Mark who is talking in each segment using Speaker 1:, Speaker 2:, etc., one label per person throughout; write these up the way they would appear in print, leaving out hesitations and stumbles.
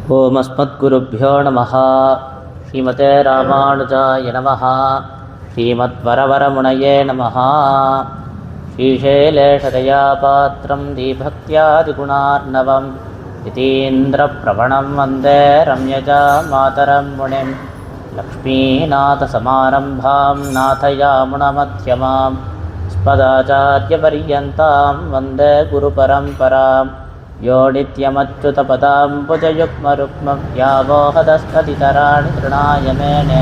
Speaker 1: ओम अस्मद्गुरुभ्यो नमः। श्रीमते रामानुजाय नमः। श्रीमद्वरवरमुनये नमः। श्रीशैलेशदयापात्रं दीभक्त्यादिगुणार्णवं यतीन्द्रप्रवणं वन्दे रम्यजा मातरं मुनिं। लक्ष्मीनाथसमारम्भां नाथयामुनमध्यमाम् अस्मदाचार्यपर्यन्तां वन्दे गुरुपरम्पराम्। यो नित्यमच्युतपदाम्बुजयुग्मरुक्मव्यामोहदस्ततितराणि तृणाय मेने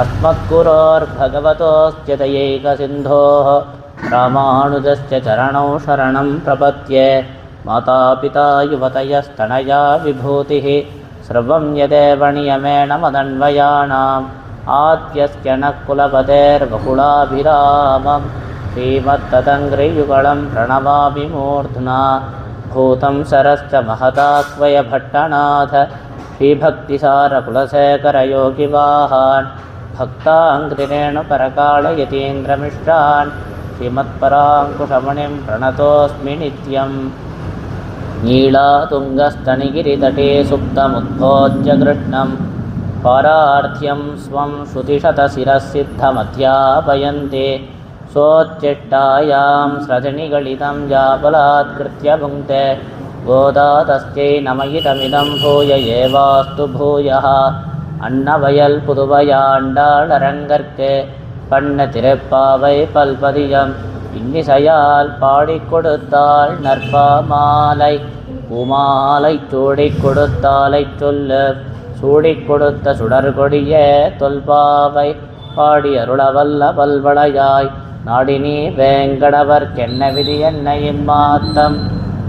Speaker 1: अस्मद्गुरोर्भगवतोऽस्य दयैकसिन्धोः रामानुजस्य चरणौ शरणं प्रपद्ये। मातापिता युवतयस्तनया विभूतिः सर्वं यदेव नियमेन मदन्वयानाम् आद्यस्य नः कुलपतेर्वकुलाभिरामं श्रीमत्तदङ्घ्रियुगलं प्रणमामि मूर्ध्ना। भूतं सरश्च महताक्वयभट्टनाथ श्रीभक्तिसारकुलशेखरयोगिवाहान् भक्ताङ्घ्रिरेणुपरकालयतीन्द्रमिश्रान् श्रीमत्पराङ्कुशमुनिं प्रणतोऽस्मि नित्यम्। नीलातुङ्गस्तनिगिरितटे सुप्तमुद्भोज्य कृष्णं पारार्थ्यं स्वं श्रुतिशतशिरःसिद्धमध्यापयन्ते। सोच्चिष्टायां स्रजनिगलितं याबलात्कृत्य भुङ्क्ते। गोदा तस्यै नमयितमिदं भूय एवास्तु भूयः। अन्नवयल पुदुवयाण्डाळरङ्गर्के பண்ண திரைப்பாவை பல்பதியம் இன்னிசையால் பாடிக் கொடுத்தாள் நற்பாமாலை. பூமாலை சூடிக் கொடுத்தாலை சொல்லு சூடிக் கொடுத்த சுடர்கொடியே தொல்பாவை பாடி அருளவல்ல பல்வளையாய் நாடினி வேங்கடவர்க்கென்ன விதி என்ன இம்மாத்தம்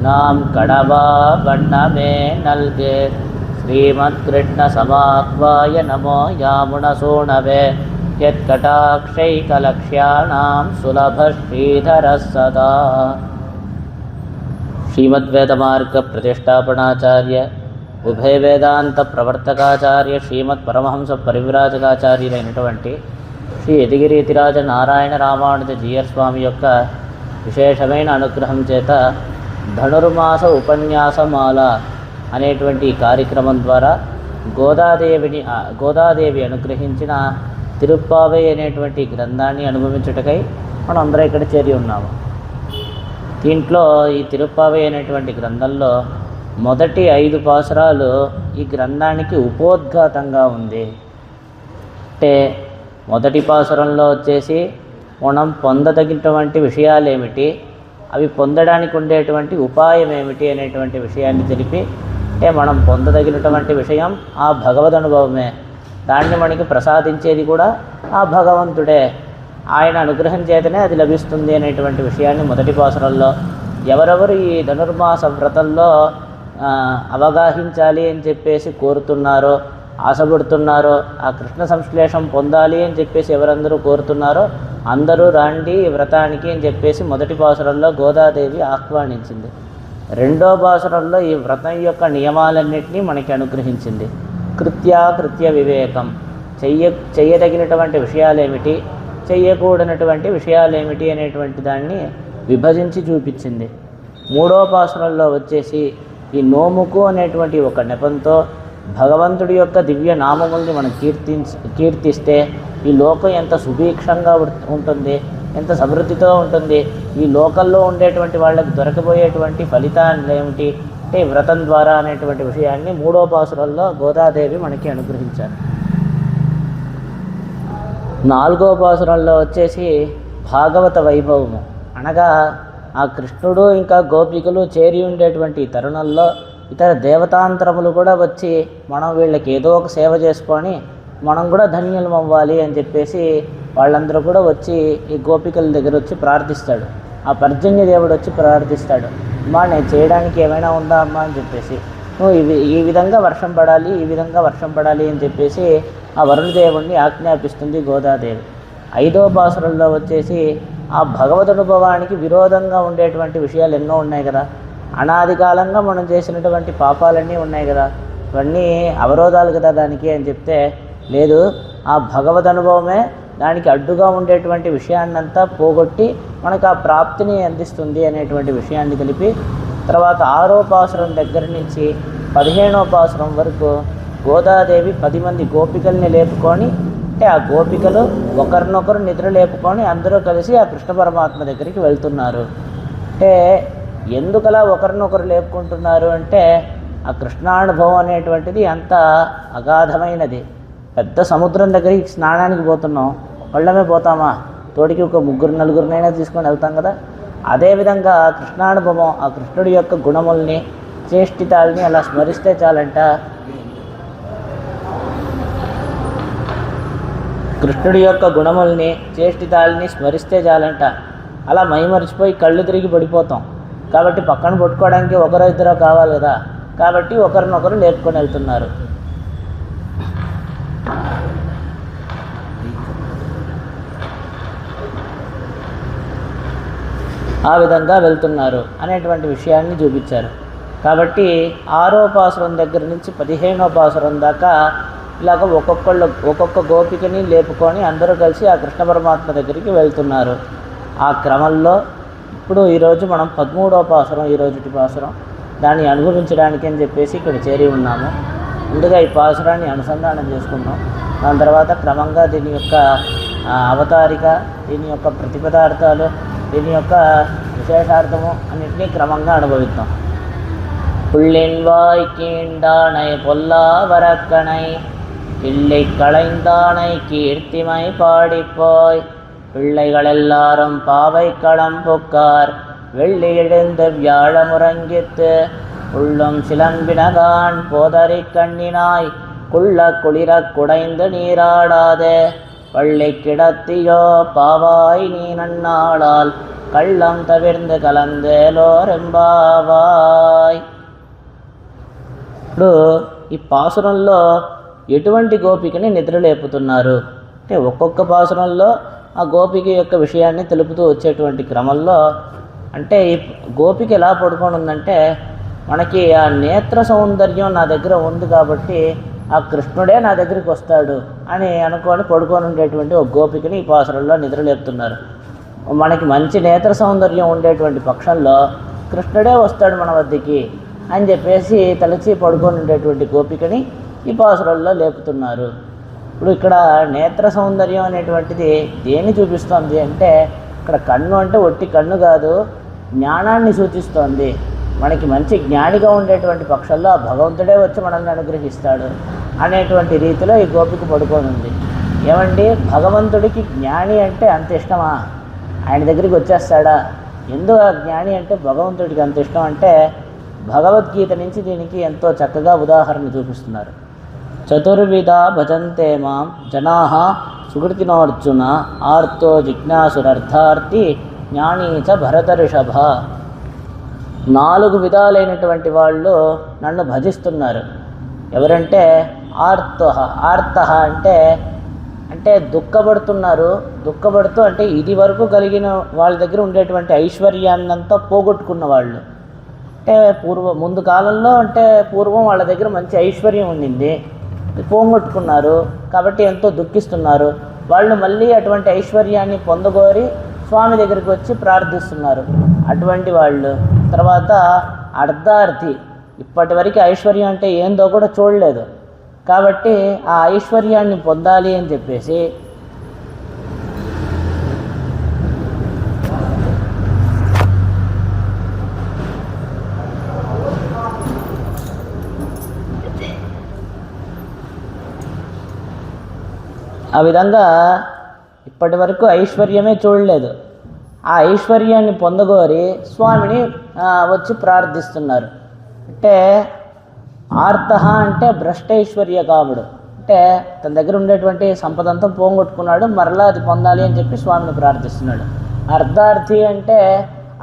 Speaker 1: நாம் கடவா வண்ணமே நல்கு. ஸ்ரீமத் கிருஷ்ண சமாக்வாய நமோ யாமுனசூணவே यत्कटाक्षैकलक्ष्याणां सुलभश्रीधरः सदा। श्रीमद्वेदमार्गप्रतिष्ठापनाचार्य उभय वेदांत प्रवर्तकाचार्य श्रीमत्परमहंस परिव्राजकाचार्युలైనటువంటి శ్రీ యతిగిరీతిరాజ నారాయణ రామానుజ జీయర్ స్వామి యొక్క విశేషమైన అనుగ్రహం చేత ధనుర్మాస ఉపన్యాసమాల అనేటువంటి కార్యక్రమం ద్వారా గోదాదేవి అనుగ్రహించిన తిరుప్పావై అనేటువంటి గ్రంథాన్ని అనుభవించుటకై మనం అందరం ఇక్కడ చేరి ఉన్నాము. దీంట్లో ఈ తిరుప్పావై అనేటువంటి గ్రంథంలో మొదటి 5 పాసురాలు ఈ గ్రంథానికి ఉపోద్ఘాతంగా ఉంది. అంటే మొదటి పాసురంలో వచ్చేసి మనం పొందదగినటువంటి విషయాలు ఏమిటి, అవి పొందడానికి ఉండేటువంటి ఉపాయం ఏమిటి అనేటువంటి విషయాన్ని తెలిపి, అంటే మనం పొందదగినటువంటి విషయం ఆ భగవద్ అనుభవమే, దాన్ని మనకి ప్రసాదించేది కూడా ఆ భగవంతుడే, ఆయన అనుగ్రహం చేతనే అది లభిస్తుంది అనేటువంటి విషయాన్ని మొదటి పాసురంలో ఎవరెవరు ఈ ధనుర్మాస వ్రతంలో అవగాహించాలి అని చెప్పేసి కోరుతున్నారో, ఆశపడుతున్నారో, ఆ కృష్ణ సంశ్లేషం పొందాలి అని చెప్పేసి ఎవరందరూ కోరుతున్నారో అందరూ రాండి వ్రతానికి అని చెప్పేసి మొదటి పాసురంలో గోదాదేవి ఆహ్వానించింది. రెండో పాసురంలో ఈ వ్రతం యొక్క నియమాలన్నింటినీ మనకి అనుగ్రహించింది. కృత్య వివేకం, చెయ్యదగినటువంటి విషయాలేమిటి, చెయ్యకూడనటువంటి విషయాలేమిటి అనేటువంటి దాన్ని విభజించి చూపించింది. మూడో పాసురంలో వచ్చేసి ఈ నోముకు అనేటువంటి ఒక నెపంతో భగవంతుడి యొక్క దివ్య నామముల్ని మనం కీర్తిస్తే ఈ లోకం ఎంత సుభిక్షంగా ఉంటుంది, ఎంత సమృద్ధితో ఉంటుంది, ఈ లోకల్లో ఉండేటువంటి వాళ్ళకి దొరకబోయేటువంటి ఫలితాలు ఏమిటి అంటే వ్రతం ద్వారా అనేటువంటి విషయాన్ని మూడో పాసురంలో గోదాదేవి మనకి అనుగ్రహించారు. నాలుగో పాసురంలో వచ్చేసి భాగవత వైభవము, అనగా ఆ కృష్ణుడు ఇంకా గోపికలు చేరి ఉండేటువంటి తరుణంలో ఇతర దేవతాంతరములు కూడా వచ్చి మనం వీళ్ళకి ఏదో ఒక సేవ చేసుకొని మనం కూడా ధన్యులం అవ్వాలి అని చెప్పేసి వాళ్ళందరూ కూడా వచ్చి ఈ గోపికల దగ్గర వచ్చి ప్రార్థిస్తాడు. ఆ పర్జన్య దేవుడు వచ్చి ప్రార్థిస్తాడు, అమ్మా నేను చేయడానికి ఏమైనా ఉందా అమ్మా అని చెప్పేసి, నువ్వు ఈ విధంగా వర్షం పడాలి, ఈ విధంగా వర్షం పడాలి అని చెప్పేసి ఆ వరుణదేవుణ్ణి ఆజ్ఞాపిస్తుంది గోదాదేవి. ఐదో పాసురంలో వచ్చేసి ఆ భగవద్ అనుభవానికి విరోధంగా ఉండేటువంటి విషయాలు ఎన్నో ఉన్నాయి కదా, అనాది కాలంగా మనం చేసినటువంటి పాపాలన్నీ ఉన్నాయి కదా, ఇవన్నీ అవరోధాలు కదా దానికి అని చెప్తే, లేదు ఆ భగవద్ అనుభవమే దానికి అడ్డుగా ఉండేటువంటి విషయాన్నంతా పోగొట్టి మనకు ఆ ప్రాప్తిని అందిస్తుంది అనేటువంటి విషయాన్ని తెలిపి తర్వాత ఆరో పాసురం దగ్గర నుంచి 15వ పాసురం వరకు గోదాదేవి 10 మంది గోపికల్ని లేపుకొని, అంటే ఆ గోపికలు ఒకరినొకరు నిద్ర లేపుకొని అందరూ కలిసి ఆ కృష్ణ పరమాత్మ దగ్గరికి వెళ్తున్నారు. అంటే ఎందుకలా ఒకరినొకరు లేపుకుంటున్నారు అంటే ఆ కృష్ణానుభవం అనేటువంటిది అంత అగాధమైనది. పెద్ద సముద్రం దగ్గరికి స్నానానికి పోతున్నాం, ఒళ్ళమే పోతామా, తోడికి ఒక 3-4 తీసుకొని వెళ్తాం కదా. అదేవిధంగా కృష్ణానుభవం, ఆ కృష్ణుడి యొక్క గుణముల్ని చేష్టితాల్ని అలా స్మరిస్తే చాలంట. కృష్ణుడి యొక్క గుణముల్ని చేష్టితాల్ని స్మరిస్తే చాలంట. అలా మైమరిచిపోయి కళ్ళు తిరిగి పడిపోతాం. కాబట్టి పక్కన పట్టుకోవడానికి ఒకరో ఇద్దరో కావాలి కదా, కాబట్టి ఒకరినొకరు లేపుకొని వెళ్తున్నారు. ఆ విధంగా వెళ్తున్నారు అనేటువంటి విషయాన్ని చూపించారు. కాబట్టి 6వ పాసురం దగ్గర నుంచి 15వ పాసురం దాకా ఇలాగ ఒక్కొక్క గోపికని లేపుకొని అందరూ కలిసి ఆ కృష్ణ పరమాత్మ దగ్గరికి వెళ్తున్నారు. ఆ క్రమంలో ఇప్పుడు ఈరోజు మనం 13వ పాసురం, ఈరోజుటి పాసురం, దాన్ని అనుభవించడానికి అని చెప్పేసి ఇక్కడ చేరి ఉన్నాము. ముందుగా ఈ పాసురాన్ని అనుసంధానం చేసుకున్నాం. దాని తర్వాత క్రమంగా దీని యొక్క అవతారిక, దీని యొక్క ప్రతిపదార్థాలు, దీని యొక్క విశేషార్థము అన్నింటినీ క్రమంగా అనుభవిద్దాం. புள்ளின்வாய் கீண்டானை பொல்லாவரக்கனை பிள்ளை களைந்தானை கீர்த்திமை பாடிப்போய் பிள்ளைகளெல்லாரும் பாவை களம் புக்கார் வெள்ளி எழுந்த வியாழமுறங்கித்து உள்ளும் சிலம்பினகான் போதறி கண்ணினாய் குள்ள குளிர குடைந்து நீராடாதே பள்ளி கிடத்தியோ பாவாய் நீ நன்னாளால் கள்ளம் தவிர்ந்து கலந்தேలోరెంబావాయ్. ఇప్పుడు ఈ పాసురంలో ఎటువంటి గోపికని నిద్రలేపుతున్నారు అంటే ఒక్కొక్క పాసురంలో ఆ గోపిక యొక్క విషయాన్ని తెలుపుతూ వచ్చేటువంటి క్రమంలో, అంటే ఈ గోపిక ఎలా పడుకొని ఉందంటే, మనకి ఆ నేత్ర సౌందర్యం నా దగ్గర ఉంది కాబట్టి ఆ కృష్ణుడే నా దగ్గరికి వస్తాడు అని అనుకొని పడుకొని ఉండేటువంటి ఒక గోపికని ఈ పాసురంలో నిద్రలేపుతున్నారు. మనకి మంచి నేత్ర సౌందర్యం ఉండేటువంటి పక్షంలో కృష్ణుడే వస్తాడు మన వద్దకి అని చెప్పేసి తలచి పడుకొని ఉండేటువంటి గోపికని ఈ పాసురంలో లేపుతున్నారు. ఇప్పుడు ఇక్కడ నేత్ర సౌందర్యం అనేటువంటిది దేన్ని చూపిస్తోంది అంటే, ఇక్కడ కన్ను అంటే ఒట్టి కన్ను కాదు, జ్ఞానాన్ని సూచిస్తోంది. మనకి మంచి జ్ఞానిగా ఉండేటువంటి పక్షంలో ఆ భగవంతుడే వచ్చి మనల్ని అనుగ్రహిస్తాడు అనేటువంటి రీతిలో ఈ గోపిక పడుకొని ఉంది. ఏమండి, భగవంతుడికి జ్ఞాని అంటే అంత ఇష్టమా? ఆయన దగ్గరికి వచ్చేస్తాడా? ఎందుకు ఆ జ్ఞాని అంటే భగవంతుడికి అంత ఇష్టం అంటే, భగవద్గీత నుంచి దీనికి ఎంతో చక్కగా ఉదాహరణ చూపిస్తున్నారు. చతుర్విధ భజంతే మాం జనాః సుకృతినోర్జున ఆర్తో జిజ్ఞాసురర్థార్థి జ్ఞానీ చ భరతర్షభ. 4 విధాలైనటువంటి వాళ్ళు నన్ను భజిస్తున్నారు. ఎవరంటే ఆర్త అంటే దుఃఖపడుతున్నారు. దుఃఖపడుతూ అంటే ఇది వరకు కలిగిన వాళ్ళ దగ్గర ఉండేటువంటి ఐశ్వర్యాన్నంతా పోగొట్టుకున్న వాళ్ళు. అంటే ముందు కాలంలో అంటే పూర్వం వాళ్ళ దగ్గర మంచి ఐశ్వర్యం ఉండింది, పోగొట్టుకున్నారు కాబట్టి ఎంతో దుఃఖిస్తున్నారు. వాళ్ళు మళ్ళీ అటువంటి ఐశ్వర్యాన్ని పొందగోరి స్వామి దగ్గరికి వచ్చి ప్రార్థిస్తున్నారు. అటువంటి వాళ్ళు. తర్వాత అర్ధార్థి, ఇప్పటి వరకు ఐశ్వర్యం అంటే ఏందో కూడా చూడలేదు కాబట్టి ఆ ఐశ్వర్యాన్ని పొందాలి అని చెప్పేసి ఆ విధంగా ఇప్పటి వరకు ఐశ్వర్యమే చూడలేదు. ఆ ఐశ్వర్యాన్ని పొందగోరి స్వామిని వచ్చి ప్రార్థిస్తున్నారు. అంటే ఆర్త అంటే భ్రష్టైశ్వర్య కాముడు, అంటే తన దగ్గర ఉండేటువంటి సంపదంతా పోగొట్టుకున్నాడు, మరలా అది పొందాలి అని చెప్పి స్వామిని ప్రార్థిస్తున్నాడు. అర్ధార్థి అంటే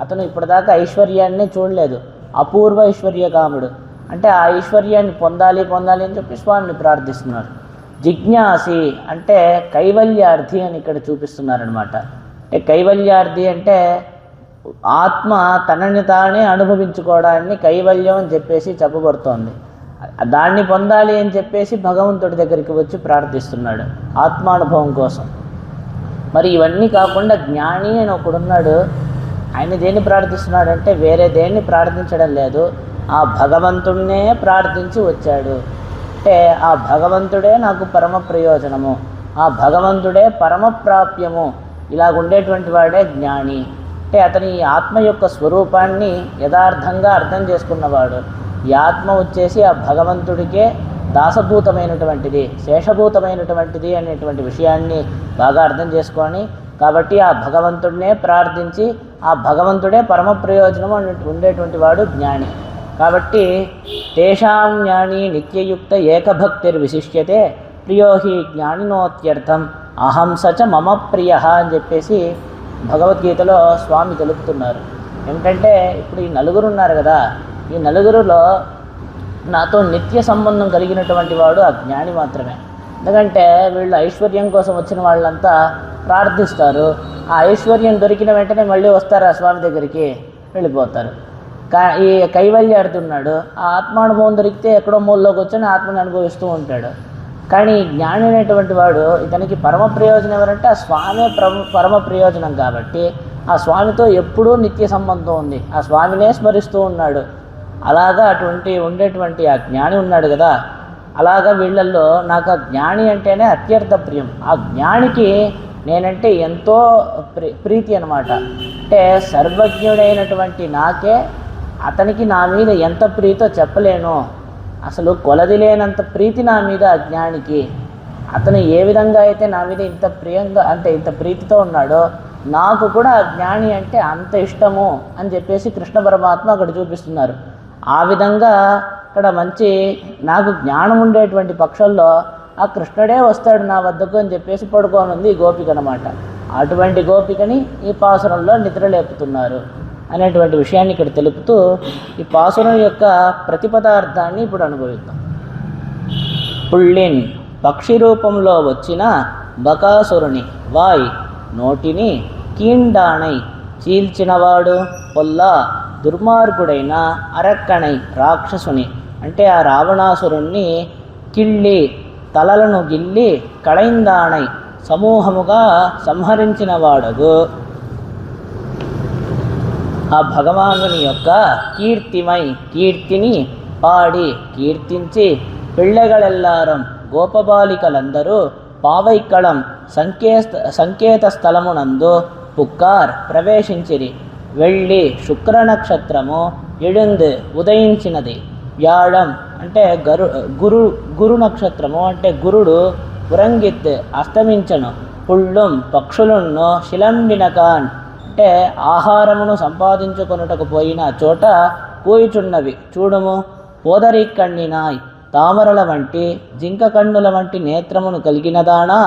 Speaker 1: అతను ఇప్పటిదాకా ఐశ్వర్యాన్ని చూడలేదు, అపూర్వ ఐశ్వర్య కాముడు, అంటే ఆ ఐశ్వర్యాన్ని పొందాలి అని చెప్పి స్వామిని ప్రార్థిస్తున్నారు. జిజ్ఞాసి అంటే కైవల్యార్థి అని ఇక్కడ చూపిస్తున్నారనమాట. అంటే కైవల్యార్థి అంటే ఆత్మ తనని తానే అనుభవించుకోవడాన్ని కైవల్యం అని చెప్పేసి చెప్పబడుతోంది. దాన్ని పొందాలి అని చెప్పేసి భగవంతుడి దగ్గరికి వచ్చి ప్రార్థిస్తున్నాడు ఆత్మానుభవం కోసం. మరి ఇవన్నీ కాకుండా జ్ఞాని అని ఒకడున్నాడు, ఆయన దేన్ని ప్రార్థిస్తున్నాడు అంటే వేరే దేన్ని ప్రార్థించడం లేదు, ఆ భగవంతుడినే ప్రార్థించి వచ్చాడు. అంటే ఆ భగవంతుడే నాకు పరమ ప్రయోజనము, ఆ భగవంతుడే పరమప్రాప్యము, ఇలాగుండేటువంటి వాడే జ్ఞాని. అంటే అతని ఆత్మ యొక్క స్వరూపాన్ని యథార్థంగా అర్థం చేసుకున్నవాడు. ఈ ఆత్మ వచ్చేసి ఆ భగవంతుడికే దాసభూతమైనటువంటిది, శేషభూతమైనటువంటిది అనేటువంటి విషయాన్ని బాగా అర్థం చేసుకొని, కాబట్టి ఆ భగవంతుడినే ప్రార్థించి ఆ భగవంతుడే పరమ ప్రయోజనం ఉండేటువంటి వాడు జ్ఞాని. కాబట్టి తేషాం జ్ఞాని నిత్యయుక్త ఏకభక్తిర్విశిష్యతే ప్రియో హి జ్ఞానినోత్యర్థం అహం సచ మమ ప్రియ అని చెప్పేసి భగవద్గీతలో స్వామి తెలుపుతున్నారు. ఏమిటంటే ఇప్పుడు ఈ నలుగురు ఉన్నారు కదా, ఈ నలుగురులో నాతో నిత్య సంబంధం కలిగినటువంటి వాడు ఆ జ్ఞాని మాత్రమే. ఎందుకంటే వీళ్ళు ఐశ్వర్యం కోసం వచ్చిన వాళ్ళంతా ప్రార్థిస్తారు, ఆ ఐశ్వర్యం దొరికిన వెంటనే మళ్ళీ వస్తారు ఆ స్వామి దగ్గరికి, వెళ్ళిపోతారు. ఈ కైవల్యార్థి ఉన్నాడు, ఆ ఆత్మానుభవం దొరికితే ఎక్కడో మూలలోకి వచ్చి ఆత్మని అనుభవిస్తూ ఉంటాడు. కానీ జ్ఞాని అనేటువంటి వాడు, ఇతనికి పరమ ప్రయోజనం ఎవరంటే ఆ స్వామే పరమ ప్రయోజనం. కాబట్టి ఆ స్వామితో ఎప్పుడూ నిత్య సంబంధం ఉంది, ఆ స్వామినే స్మరిస్తూ ఉన్నాడు. అలాగా అటువంటి ఉండేటువంటి ఆ జ్ఞాని ఉన్నాడు కదా, అలాగా వీళ్ళల్లో నాకు ఆ జ్ఞాని అంటేనే అత్యర్థ ప్రియం. ఆ జ్ఞానికి నేనంటే ఎంతో ప్రీతి అనమాట. అంటే సర్వజ్ఞుడైనటువంటి నాకే అతనికి నా మీద ఎంత ప్రీతో చెప్పలేను. అసలు కొలది లేనంత ప్రీతి నా మీద అజ్ఞానికి. అతను ఏ విధంగా అయితే నా మీద ఇంత ప్రియంగా అంటే ఇంత ప్రీతితో ఉన్నాడో, నాకు కూడా అజ్ఞాని అంటే అంత ఇష్టము అని చెప్పేసి కృష్ణ పరమాత్మ అక్కడ చూపిస్తున్నారు. ఆ విధంగా ఇక్కడ మంచి నాకు జ్ఞానం ఉండేటువంటి పక్షంలో ఆ కృష్ణుడే వస్తాడు నా వద్దకు అని చెప్పేసి పడుకోనుంది ఈ గోపిక అనమాట. అటువంటి గోపికని ఈ పాసురంలో నిద్రలేపుతున్నారు అనేటువంటి విషయాన్ని ఇక్కడ తెలుపుతూ ఈ పాసురం యొక్క ప్రతిపదార్థాన్ని ఇప్పుడు అనుభవిద్దాం. పుళ్ళిన్ పక్షి రూపంలో వచ్చిన బకాసురుని వాయ్ నోటిని కీండాణై చీల్చినవాడు పొల్లా దుర్మార్గుడైన అరక్కణై రాక్షసుని అంటే ఆ రావణాసురుణ్ణి కిళ్ళి తలలను గిల్లి కళైందాణై సమూహముగా సంహరించిన వాడగు ఆ భగవానుని యొక్క కీర్తిమై కీర్తిని పాడి కీర్తించి పిళ్ళగలెల్లారం గోపబాలికలందరూ పావైక్కళం సంకేత స్థలమునందు పుక్కార్ ప్రవేశించిరి. వెళ్ళి శుక్ర నక్షత్రము ఎడుందు ఉదయించినది. వ్యాళం అంటే గురు నక్షత్రము అంటే గురుడు ఉరంగిత్ అస్తమించను. పుళ్ళుం పక్షులున్ను శిలంబినకాన్ అంటే ఆహారమును సంపాదించుకొనుటకు పోయిన చోట కూయిచున్నవి చూడుము. పోదరి కన్నినాయ్ తామరల వంటి జింక కన్నుల వంటి నేత్రమును కలిగినదానా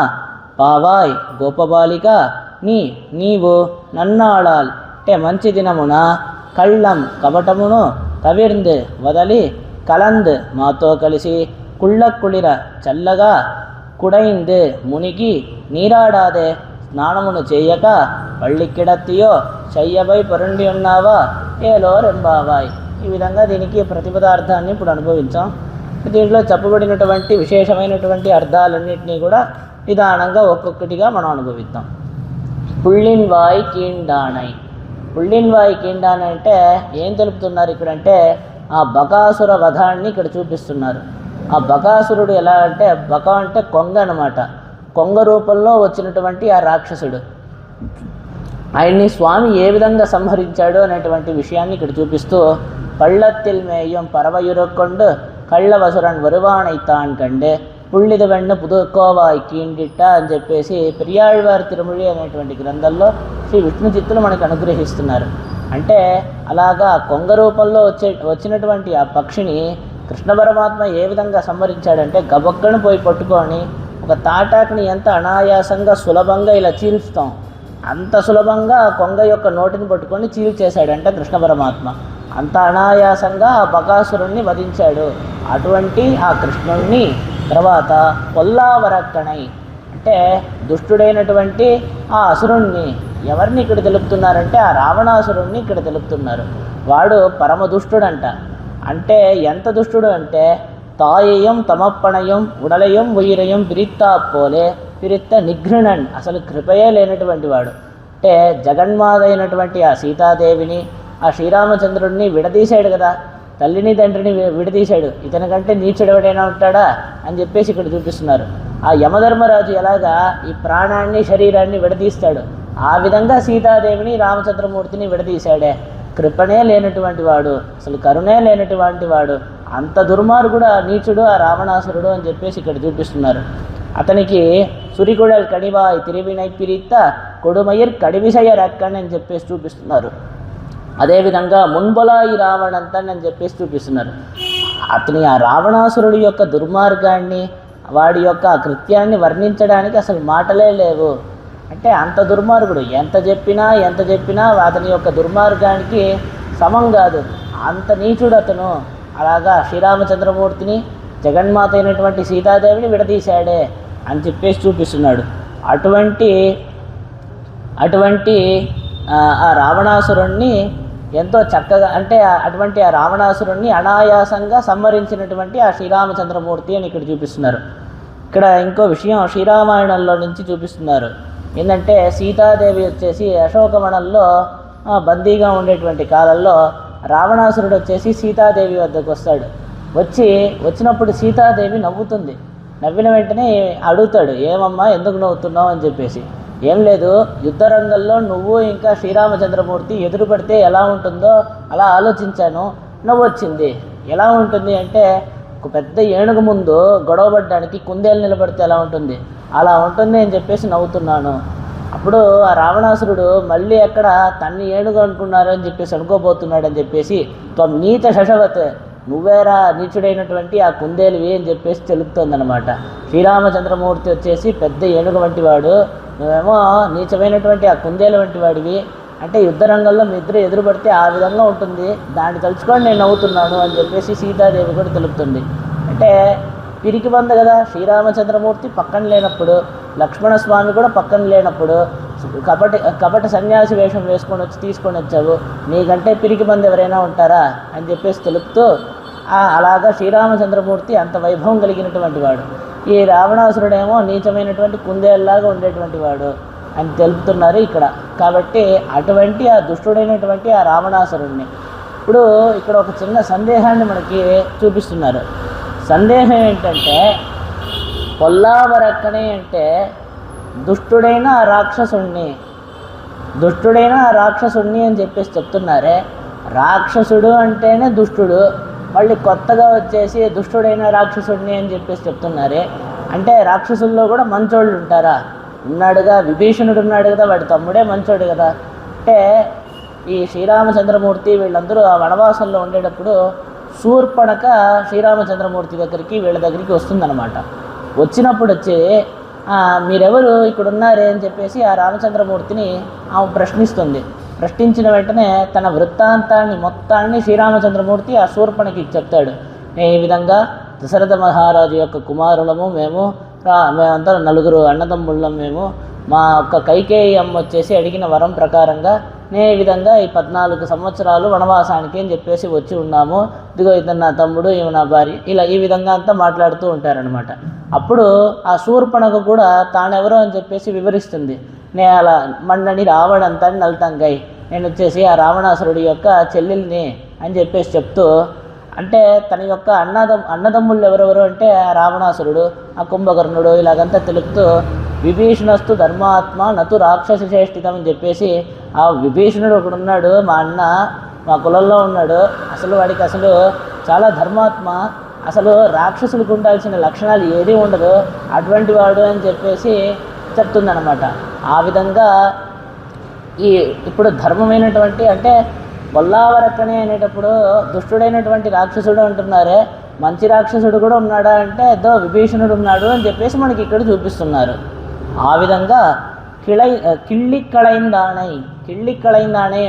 Speaker 1: పావాయ్ గోపబాలిక నీవు నన్నాళాల్ అంటే మంచి దినమున కళ్ళం కపటమును తవిర్ంద్ వదలి కలంద్ మాతో కలిసి కుళ్ళకుళిర చల్లగా కుడైంద్ మునిగి నీరాడాదే స్నానమును చేయక పళ్ళిక్కిడత్తియో శయ్యపై పరుండి ఉన్నావా ఏలో రెంబావాయ్. ఈ విధంగా దీనికి ప్రతిపదార్థాన్ని ఇప్పుడు అనుభవించాం. దీంట్లో చెప్పబడినటువంటి విశేషమైనటువంటి అర్థాలన్నింటినీ కూడా నిదానంగా ఒక్కొక్కటిగా మనం అనుభవిద్దాం. పుళ్ళిన్ వాయ్ కీండాణై. పుళ్ళిన్ వాయ్ కీండాణై అంటే ఏం తెలుపుతున్నారు ఇక్కడంటే ఆ బకాసుర వధాన్ని ఇక్కడ చూపిస్తున్నారు. ఆ బకాసురుడు ఎలా అంటే బక అంటే కొంగ అనమాట. కొంగ రూపంలో వచ్చినటువంటి ఆ రాక్షసుడు, ఆయన్ని స్వామి ఏ విధంగా సంహరించాడు అనేటువంటి విషయాన్ని ఇక్కడ చూపిస్తూ పళ్ళత్తిల్ మేయం పరవయురొక్కొండు కళ్ళవసురన్ వరువాణైతాన్ కండే పుళ్ళిద వెన్న పుదుకోవాయ్ కీండిట్ట అని చెప్పేసి పెరియాళ్వారి తిరుమొഴി అనేటువంటి గ్రంథంలో శ్రీ విష్ణు చిత్తులు మనకు అనుగ్రహిస్తున్నారు. అంటే అలాగా కొంగ రూపంలో వచ్చినటువంటి ఆ పక్షిని కృష్ణ పరమాత్మ ఏ విధంగా సంహరించాడంటే గబక్కను పోయి పట్టుకొని ఒక తాటాకుని ఎంత అనాయాసంగా సులభంగా ఇలా చీల్చుతాం అంత సులభంగా ఆ కొంగ యొక్క నోటిని పట్టుకొని చీల్చేశాడంట కృష్ణ పరమాత్మ. అంత అనాయాసంగా ఆ బకాసురుణ్ణి వధించాడు. అటువంటి ఆ కృష్ణుణ్ణి తర్వాత పొల్లావరక్కణై అంటే దుష్టుడైనటువంటి ఆ అసురుణ్ణి ఎవరిని ఇక్కడ తెలుపుతున్నారంటే ఆ రావణాసురుణ్ణి ఇక్కడ తెలుపుతున్నారు. వాడు పరమ దుష్టుడంట. అంటే ఎంత దుష్టుడు అంటే తాయయం తమప్పణయం ఉడలయం ఉయిరయం పిరిత్తా పోలే పిరిత్త నిఘృణన్ అసలు కృపయే లేనటువంటి వాడు. అంటే జగన్మాత అయినటువంటి ఆ సీతాదేవిని ఆ శ్రీరామచంద్రుడిని విడదీశాడు కదా. తల్లిని తండ్రిని విడదీశాడు, ఇతని కంటే నీచుడు ఎవడైనా ఉంటాడా అని చెప్పేసి ఇక్కడ చూపిస్తున్నారు. ఆ యమధర్మరాజు ఎలాగా ఈ ప్రాణాన్ని శరీరాన్ని విడదీస్తాడు, ఆ విధంగా సీతాదేవిని రామచంద్రమూర్తిని విడదీశాడే. కృపణే లేనటువంటి వాడు, అసలు కరుణే లేనటువంటి వాడు, అంత దుర్మార్గుడు, నీచుడు ఆ రావణాసురుడు అని చెప్పేసి ఇక్కడ చూపిస్తున్నారు. అతనికి సురికుడల్ కడివాయ్ తిరివినై పిరిత్త కొడుమయ్యర్ కడివిషయ రక్కని అని చెప్పేసి చూపిస్తున్నారు. అదేవిధంగా మున్బొలాయి రావణంతన్ అని చెప్పేసి చూపిస్తున్నారు. అతని ఆ రావణాసురుడి యొక్క దుర్మార్గాన్ని, వాడి యొక్క కృత్యాన్ని వర్ణించడానికి అసలు మాటలే లేవు. అంటే అంత దుర్మార్గుడు, ఎంత చెప్పినా అతని యొక్క దుర్మార్గానికి సమం కాదు, అంత నీచుడు అతను. అలాగా శ్రీరామచంద్రమూర్తిని, జగన్మాత అయినటువంటి సీతాదేవిని విడదీశాడే అని చెప్పేసి చూపిస్తున్నాడు. అటువంటి ఆ రావణాసురుణ్ణి ఎంతో చక్కగా, అంటే అటువంటి ఆ రావణాసురుణ్ణి అనాయాసంగా సంహరించినటువంటి ఆ శ్రీరామచంద్రమూర్తి అని ఇక్కడ చూపిస్తున్నారు. ఇక్కడ ఇంకో విషయం శ్రీరామాయణంలో నుంచి చూపిస్తున్నారు. ఏంటంటే సీతాదేవి వచ్చేసి అశోకవనంలో బందీగా ఉండేటువంటి కాలంలో రావణాసురుడు వచ్చేసి సీతాదేవి వద్దకు వస్తాడు. వచ్చినప్పుడు సీతాదేవి నవ్వుతుంది. నవ్విన వెంటనే అడుగుతాడు, ఏమమ్మా ఎందుకు నవ్వుతున్నావు అని చెప్పేసి. ఏం లేదు, యుద్ధ రంగంలో నువ్వు ఇంకా శ్రీరామచంద్రమూర్తి ఎదురు పడితే ఎలా ఉంటుందో అలా ఆలోచించాను, నవ్వొచ్చింది. ఎలా ఉంటుంది అంటే, ఒక పెద్ద ఏనుగు ముందు గొడవపడడానికి కుందేలు నిలబడితే ఎలా ఉంటుంది, అలా ఉంటుంది అని చెప్పేసి నవ్వుతున్నాను. అప్పుడు ఆ రావణాసురుడు మళ్ళీ ఎక్కడ తన్ని ఏనుగు అనుకున్నారు అని చెప్పేసి అనుకోబోతున్నాడు అని చెప్పేసి, త్వం నీత శశవత్, నువ్వేరా నీచుడైనటువంటి ఆ కుందేలువి అని చెప్పేసి తెలుపుతుందన్నమాట. శ్రీరామచంద్రమూర్తి వచ్చేసి పెద్ద ఏనుగు వంటి వాడు, నువ్వేమో నీచమైనటువంటి ఆ కుందేలు వంటి వాడివి. అంటే యుద్ధ రంగంలో మీ ఇద్దరు ఎదురు పడితే ఆ విధంగా ఉంటుంది, దాన్ని తలుచుకొని నేను నవ్వుతున్నాను అని చెప్పేసి సీతాదేవి కూడా తెలుపుతుంది. అంటే పిరికి బంద కదా, శ్రీరామచంద్రమూర్తి పక్కన లేనప్పుడు, లక్ష్మణస్వామి కూడా పక్కన లేనప్పుడు కపట సన్యాసి వేషం తీసుకొని వచ్చావు, నీకంటే పిరికి బంద ఎవరైనా ఉంటారా అని చెప్పేసి తెలుపుతూ, అలాగా శ్రీరామచంద్రమూర్తి అంత వైభవం కలిగినటువంటి వాడు, ఈ రావణాసురుడేమో నీచమైనటువంటి కుందేలులాగా ఉండేటువంటి వాడు అని తెలుపుతున్నారు ఇక్కడ. కాబట్టి అటువంటి ఆ దుష్టుడైనటువంటి ఆ రావణాసురుడిని ఇప్పుడు ఇక్కడ ఒక చిన్న సందేహాన్ని మనకి చూపిస్తున్నారు. సందేహం ఏంటంటే, పొల్లావరక్కనే అంటే దుష్టుడైన రాక్షసుణ్ణి అని చెప్పేసి చెప్తున్నారే. రాక్షసుడు అంటేనే దుష్టుడు, మళ్ళీ కొత్తగా వచ్చేసి దుష్టుడైన రాక్షసుడిని అని చెప్పేసి చెప్తున్నారే. అంటే రాక్షసుల్లో కూడా మంచోళ్ళు ఉంటారా? ఉన్నాడుగా, విభీషణుడు ఉన్నాడు కదా, వాడి తమ్ముడే మంచోడు కదా. అంటే ఈ శ్రీరామచంద్రమూర్తి వీళ్ళందరూ ఆ వనవాసంలో ఉండేటప్పుడు శూర్పణఖ శ్రీరామచంద్రమూర్తి దగ్గరికి వీళ్ళ దగ్గరికి వస్తుందన్నమాట. వచ్చినప్పుడు వచ్చి మీరెవరు ఇక్కడ ఉన్నారే అని చెప్పేసి ఆ రామచంద్రమూర్తిని ఆమె ప్రశ్నిస్తుంది. ప్రశ్నించిన వెంటనే తన వృత్తాంతాన్ని మొత్తాన్ని శ్రీరామచంద్రమూర్తి ఆ శూర్పణఖకి చెప్తాడు. ఈ విధంగా దశరథ మహారాజు యొక్క కుమారులము మేమంతా 4 అన్నదమ్ముళ్ళం మేము, మా ఒక్క కైకేయి అమ్మ వచ్చేసి అడిగిన వరం ప్రకారంగా ఈ విధంగా ఈ 14 సంవత్సరాలు వనవాసానికి అని చెప్పేసి వచ్చి ఉన్నాము, ఇదిగో ఇతను నా తమ్ముడు, ఈమె నా భార్య, ఇలా ఈ విధంగా అంతా మాట్లాడుతూ ఉంటారనమాట. అప్పుడు ఆ శూర్పణఖ కూడా తానెవరో అని చెప్పేసి వివరిస్తుంది. నేను అలా మన్నని రావడంతా నల్తంగై, నేను వచ్చేసి ఆ రావణాసురుడి యొక్క చెల్లెల్ని అని చెప్పేసి చెప్తూ, అంటే తన యొక్క అన్నదమ్ముళ్ళు ఎవరెవరు అంటే ఆ రావణాసురుడు, ఆ కుంభకర్ణుడు, ఇలాగంతా తెలుపుతూ విభీషణస్తు ధర్మాత్మ నతు రాక్షస చేష్టితం అని చెప్పేసి, ఆ విభీషణుడు ఒకడున్నాడు, మా అన్న మా కులంలో ఉన్నాడు, అసలు వాడికి అసలు చాలా ధర్మాత్మ, అసలు రాక్షసులకు ఉండాల్సిన లక్షణాలు ఏదీ ఉండదు, అటువంటి వాడు అని చెప్పేసి చెప్తుందన్నమాట. ఆ విధంగా ఇప్పుడు ధర్మమైనటువంటి, అంటే బొల్లావరక్కనే అనేటప్పుడు దుష్టుడైనటువంటి రాక్షసుడు అంటున్నారే, మంచి రాక్షసుడు కూడా ఉన్నాడా అంటే ఏదో విభీషణుడు ఉన్నాడు అని చెప్పేసి మనకి ఇక్కడ చూపిస్తున్నారు. ఆ విధంగా కిళ్ళిక్కళైందాణై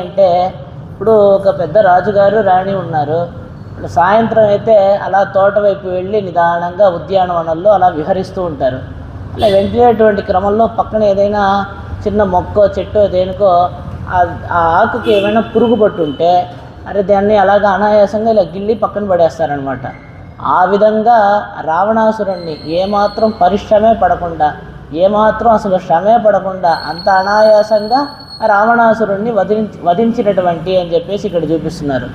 Speaker 1: అంటే ఇప్పుడు ఒక పెద్ద రాజుగారు రాణి ఉన్నారు. సాయంత్రం అయితే అలా తోట వైపు వెళ్ళి నిదానంగా ఉద్యానవనంలో అలా విహరిస్తూ ఉంటారు. అలా వెంటనేటువంటి క్రమంలో పక్కన ఏదైనా చిన్న మొక్కో చెట్టో దేనికో ఆ ఆకుకి ఏమైనా పురుగు పట్టుంటే దాన్ని అలాగా అనాయాసంగా ఇలా గిల్లి పక్కన పడేస్తారనమాట. ఆ విధంగా రావణాసురుణ్ణి ఏమాత్రం పరిశ్రమే పడకుండా, ఏమాత్రం అసలు శ్రమే పడకుండా అంత అనాయాసంగా రావణాసురుణ్ణి వధించినటువంటి అని చెప్పేసి ఇక్కడ చూపిస్తున్నారు.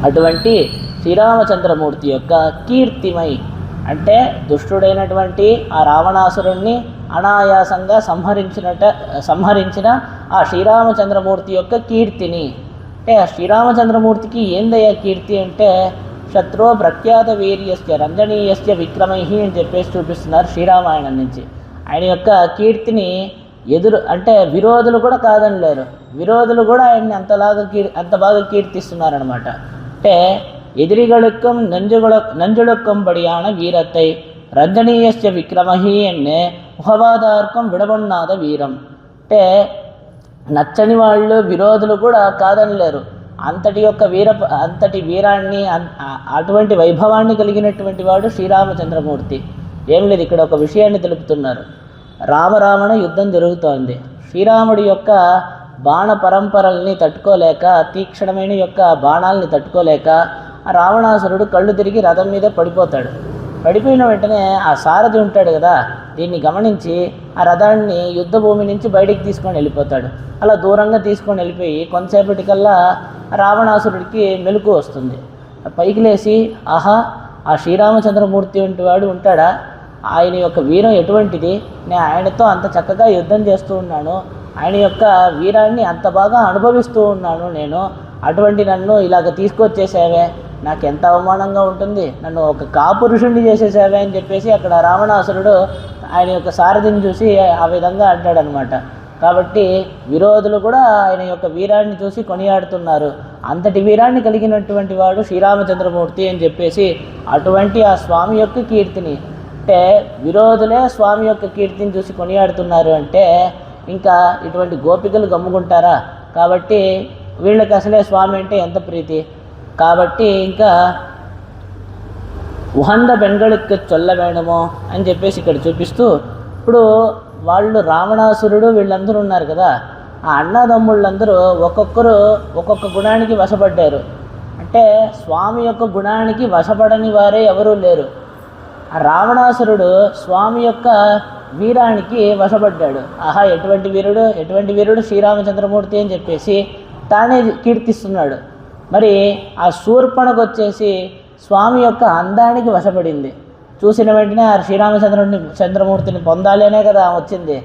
Speaker 1: అటువంటి శ్రీరామచంద్రమూర్తి యొక్క కీర్తిమై అంటే దుష్టుడైనటువంటి ఆ రావణాసురుణ్ణి అనాయాసంగా సంహరించిన ఆ శ్రీరామచంద్రమూర్తి యొక్క కీర్తిని, అంటే ఆ శ్రీరామచంద్రమూర్తికి ఏందయ్యా కీర్తి అంటే శత్రు ప్రఖ్యాత వీర్యస్య రంజనీయస్య విక్రమై అని చెప్పేసి చూపిస్తున్నారు శ్రీరామాయణం నుంచి. ఆయన యొక్క కీర్తిని అంటే విరోధులు కూడా కాదనలేరు, విరోధులు కూడా ఆయన్ని అంత బాగా కీర్తిస్తున్నారనమాట. అంటే ఎదిరిగళుక్కం నంజుళుక్కం పడియాన వీరత్తై రంజనీయస్య విక్రమహి అన్నే ముఖవాదార్కం విడబొన్నాద వీరం. అంటే నచ్చని వాళ్ళు విరోధులు కూడా కాదనలేరు, అంతటి వీరాన్ని అటువంటి వైభవాన్ని కలిగినటువంటి వాడు శ్రీరామచంద్రమూర్తి. ఏం లేదు, ఇక్కడ ఒక విషయాన్ని తెలుపుతున్నారు. రామరావణ యుద్ధం జరుగుతోంది. శ్రీరాముడి యొక్క బాణ పరంపరల్ని తట్టుకోలేక, తీక్షణమైన యొక్క బాణాలని తట్టుకోలేక ఆ రావణాసురుడు కళ్ళు తిరిగి రథం మీదే పడిపోతాడు. పడిపోయిన వెంటనే ఆ సారథి ఉంటాడు కదా, దీన్ని గమనించి ఆ రథాన్ని యుద్ధ భూమి నుంచి బయటికి తీసుకొని వెళ్ళిపోతాడు. అలా దూరంగా తీసుకొని వెళ్ళిపోయి కొంతసేపటికల్లా రావణాసురుడికి మెలకు వస్తుంది. పైకి లేచి ఆహా, ఆ శ్రీరామచంద్రమూర్తి వంటి వాడు ఉంటాడా, ఆయన యొక్క వీరం ఎటువంటిది, నేను ఆయనతో అంత చక్కగా యుద్ధం చేస్తూ ఉన్నాను, ఆయన యొక్క వీరాన్ని అంత బాగా అనుభవిస్తూ ఉన్నాను నేను, అటువంటి నన్ను ఇలాగ తీసుకొచ్చేసావే, నాకు ఎంత అవమానంగా ఉంటుంది, నన్ను ఒక కాపురుషుణ్ణి చేసేసావే అని చెప్పేసి అక్కడ రావణాసురుడు ఆయన యొక్క సారథిని చూసి ఆ విధంగా అంటాడనమాట. కాబట్టి విరోధులు కూడా ఆయన యొక్క వీరాన్ని చూసి కొనియాడుతున్నారు. అంతటి వీరాన్ని కలిగినటువంటి వాడు శ్రీరామచంద్రమూర్తి అని చెప్పేసి అటువంటి ఆ స్వామి యొక్క కీర్తిని, అంటే విరోధులే స్వామి యొక్క కీర్తిని చూసి కొనియాడుతున్నారు అంటే ఇంకా ఇటువంటి గోపికలు గమ్ముకుంటారా? కాబట్టి వీళ్ళకి అసలే స్వామి అంటే ఎంత ప్రీతి. కాబట్టి ఇంకా ఉహంద బెంగళికి చొల్ల వేణమో అని చెప్పేసి ఇక్కడ చూపిస్తూ, ఇప్పుడు వాళ్ళు రావణాసురుడు వీళ్ళందరూ ఉన్నారు కదా, ఆ అన్నదమ్ముళ్ళందరూ ఒక్కొక్కరు ఒక్కొక్క గుణానికి వశపడ్డారు. అంటే స్వామి యొక్క గుణానికి వశపడని వారే ఎవరూ లేరు. ఆ రావణాసురుడు స్వామి యొక్క వీరానికి వశపడ్డాడు. ఆహా, ఎటువంటి వీరుడు శ్రీరామచంద్రమూర్తి అని చెప్పేసి తానే కీర్తిస్తున్నాడు. మరి ఆ శూర్పణకు వచ్చేసి స్వామి యొక్క అందానికి వశపడింది. చూసిన వెంటనే ఆ చంద్రమూర్తిని పొందాలి అనే కదా ఆమె వచ్చింది.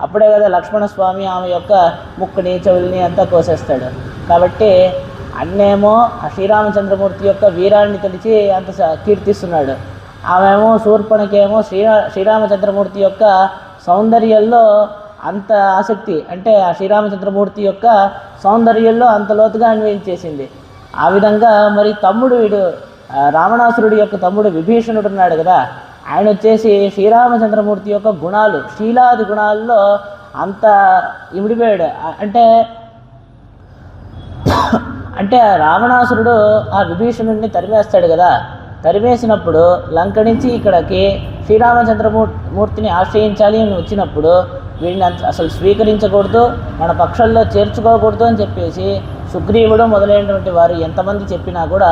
Speaker 1: అప్పుడే కదా లక్ష్మణస్వామి ఆమె యొక్క ముక్కుని చెవుల్ని అంతా కోసేస్తాడు. కాబట్టి అన్నేమో ఆ శ్రీరామచంద్రమూర్తి యొక్క వీరాన్ని తెలిసి అంత కీర్తిస్తున్నాడు. ఆమెమో శూర్పణకేమో శ్రీరామచంద్రమూర్తి యొక్క సౌందర్యంలో అంత ఆసక్తి, అంటే ఆ శ్రీరామచంద్రమూర్తి యొక్క సౌందర్యంలో అంత లోతుగా అన్వయించేసింది. ఆ విధంగా మరి తమ్ముడు వీడు రావణాసురుడి యొక్క తమ్ముడు విభీషణుడు ఉన్నాడు కదా, ఆయన వచ్చేసి శ్రీరామచంద్రమూర్తి యొక్క గుణాలు, శీలాది గుణాల్లో అంత ఇమిడిపోయాడు. అంటే రావణాసురుడు ఆ విభీషణుడిని తరిమేస్తాడు కదా, తరిమేసినప్పుడు లంక నుంచి ఇక్కడికి శ్రీరామచంద్రమూర్తిని ఆశ్రయించాలి అని వచ్చినప్పుడు వీడిని అసలు స్వీకరించకూడదు, మన పక్షంలో చేర్చుకోకూడదు అని చెప్పేసి సుగ్రీవుడు మొదలైనటువంటి వారు ఎంతమంది చెప్పినా కూడా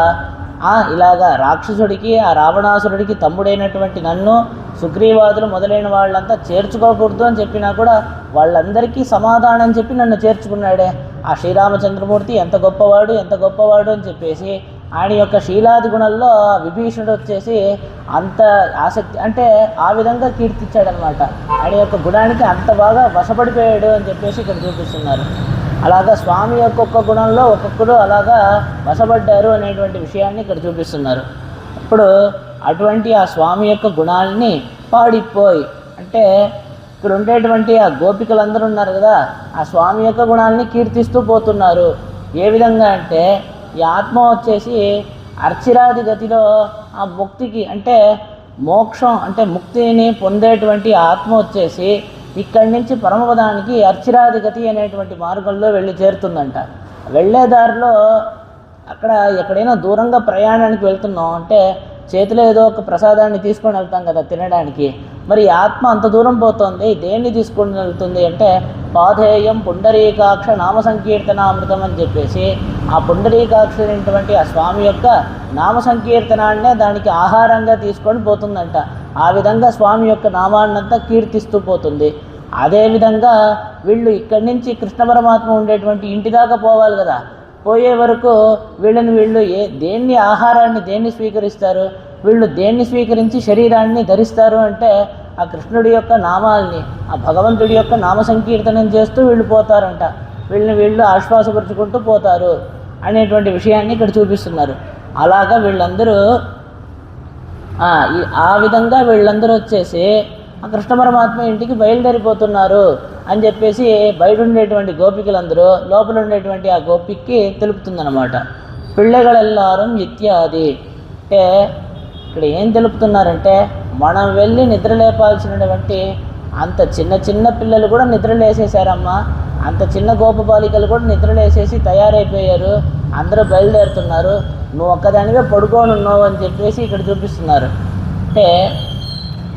Speaker 1: ఇలాగా రాక్షసుడికి ఆ రావణాసురుడికి తమ్ముడైనటువంటి నన్ను సుగ్రీవాదులు మొదలైన వాళ్ళంతా చేర్చుకోకూడదు అని చెప్పినా కూడా వాళ్ళందరికీ సమాధానం చెప్పి నన్ను చేర్చుకున్నాడే. ఆ శ్రీరామచంద్రమూర్తి ఎంత గొప్పవాడు అని చెప్పేసి ఆయన యొక్క శీలాది గుణంలో విభీషణుడు వచ్చేసి అంత ఆసక్తి, అంటే ఆ విధంగా కీర్తించాడనమాట. ఆయన యొక్క గుణానికి అంత బాగా వశపడిపోయాడు అని చెప్పేసి ఇక్కడ చూపిస్తున్నారు. అలాగా స్వామి ఒక్కొక్క గుణంలో ఒక్కొక్కరు అలాగా వశపడ్డారు అనేటువంటి విషయాన్ని ఇక్కడ చూపిస్తున్నారు. ఇప్పుడు అటువంటి ఆ స్వామి యొక్క గుణాలని పాడిపోయి, అంటే ఇక్కడ ఉండేటువంటి ఆ గోపికలందరూ ఉన్నారు కదా, ఆ స్వామి యొక్క గుణాలని కీర్తిస్తూ పోతున్నారు. ఏ విధంగా అంటే ఈ ఆత్మ వచ్చేసి అర్చిరాది గతిలో ఆ ముక్తికి, అంటే మోక్షం అంటే ముక్తిని పొందేటువంటి ఆత్మ వచ్చేసి ఇక్కడి నుంచి పరమపదానికి అర్చిరాది గతి అనేటువంటి మార్గంలో వెళ్ళి చేరుతుందంట. వెళ్ళే దారిలో అక్కడ ఎక్కడైనా దూరంగా ప్రయాణానికి వెళ్తున్నాం అంటే చేతిలో ఏదో ఒక ప్రసాదాన్ని తీసుకొని వెళ్తాం కదా తినడానికి. మరి ఆత్మ అంత దూరం పోతుంది, దేన్ని తీసుకొని వెళ్తుంది అంటే పాధేయం పుండరీకాక్ష నామ సంకీర్తనామృతం అని చెప్పేసి ఆ పుండరీకాక్ష అనేటువంటి ఆ స్వామి యొక్క నామ సంకీర్తనాన్నే దానికి ఆహారంగా తీసుకొని పోతుందంట. ఆ విధంగా స్వామి యొక్క నామాన్నంతా కీర్తిస్తూ పోతుంది. అదేవిధంగా వీళ్ళు ఇక్కడి నుంచి కృష్ణ పరమాత్మ ఉండేటువంటి ఇంటి దాకా పోవాలి కదా, పోయే వరకు వీళ్ళు దేన్ని ఆహారాన్ని దేన్ని స్వీకరిస్తారు, వీళ్ళు దేన్ని స్వీకరించి శరీరాన్ని ధరిస్తారు అంటే ఆ కృష్ణుడి యొక్క నామాల్ని, ఆ భగవంతుడి యొక్క నామ సంకీర్తనం చేస్తూ వీళ్ళు పోతారంట. వీళ్ళు ఆశ్వాసపరుచుకుంటూ పోతారు అనేటువంటి విషయాన్ని ఇక్కడ చూపిస్తున్నారు. అలాగా వీళ్ళందరూ ఆ విధంగా వీళ్ళందరూ వచ్చేసి ఆ కృష్ణ పరమాత్మ ఇంటికి బయలుదేరిపోతున్నారు అని చెప్పేసి బయట ఉండేటువంటి గోపికలందరూ లోపల ఉండేటువంటి ఆ గోపికకి తెలుపుతుందన్నమాట. పిళ్ళగలెల్లారం ఇత్యాది అంటే ఇక్కడ ఏం తెలుపుతున్నారంటే, మనం వెళ్ళి నిద్రలేపాల్సినటువంటి అంత చిన్న పిల్లలు కూడా నిద్రలేసేసారమ్మా, అంత చిన్న గోపబాలికలు కూడా నిద్రలేసేసి తయారైపోయారు, అందరూ బయలుదేరుతున్నారు, నువ్వు ఒక్కదానివే పడుకొని ఉన్నావు అని చెప్పేసి ఇక్కడ చూపిస్తున్నారు. అంటే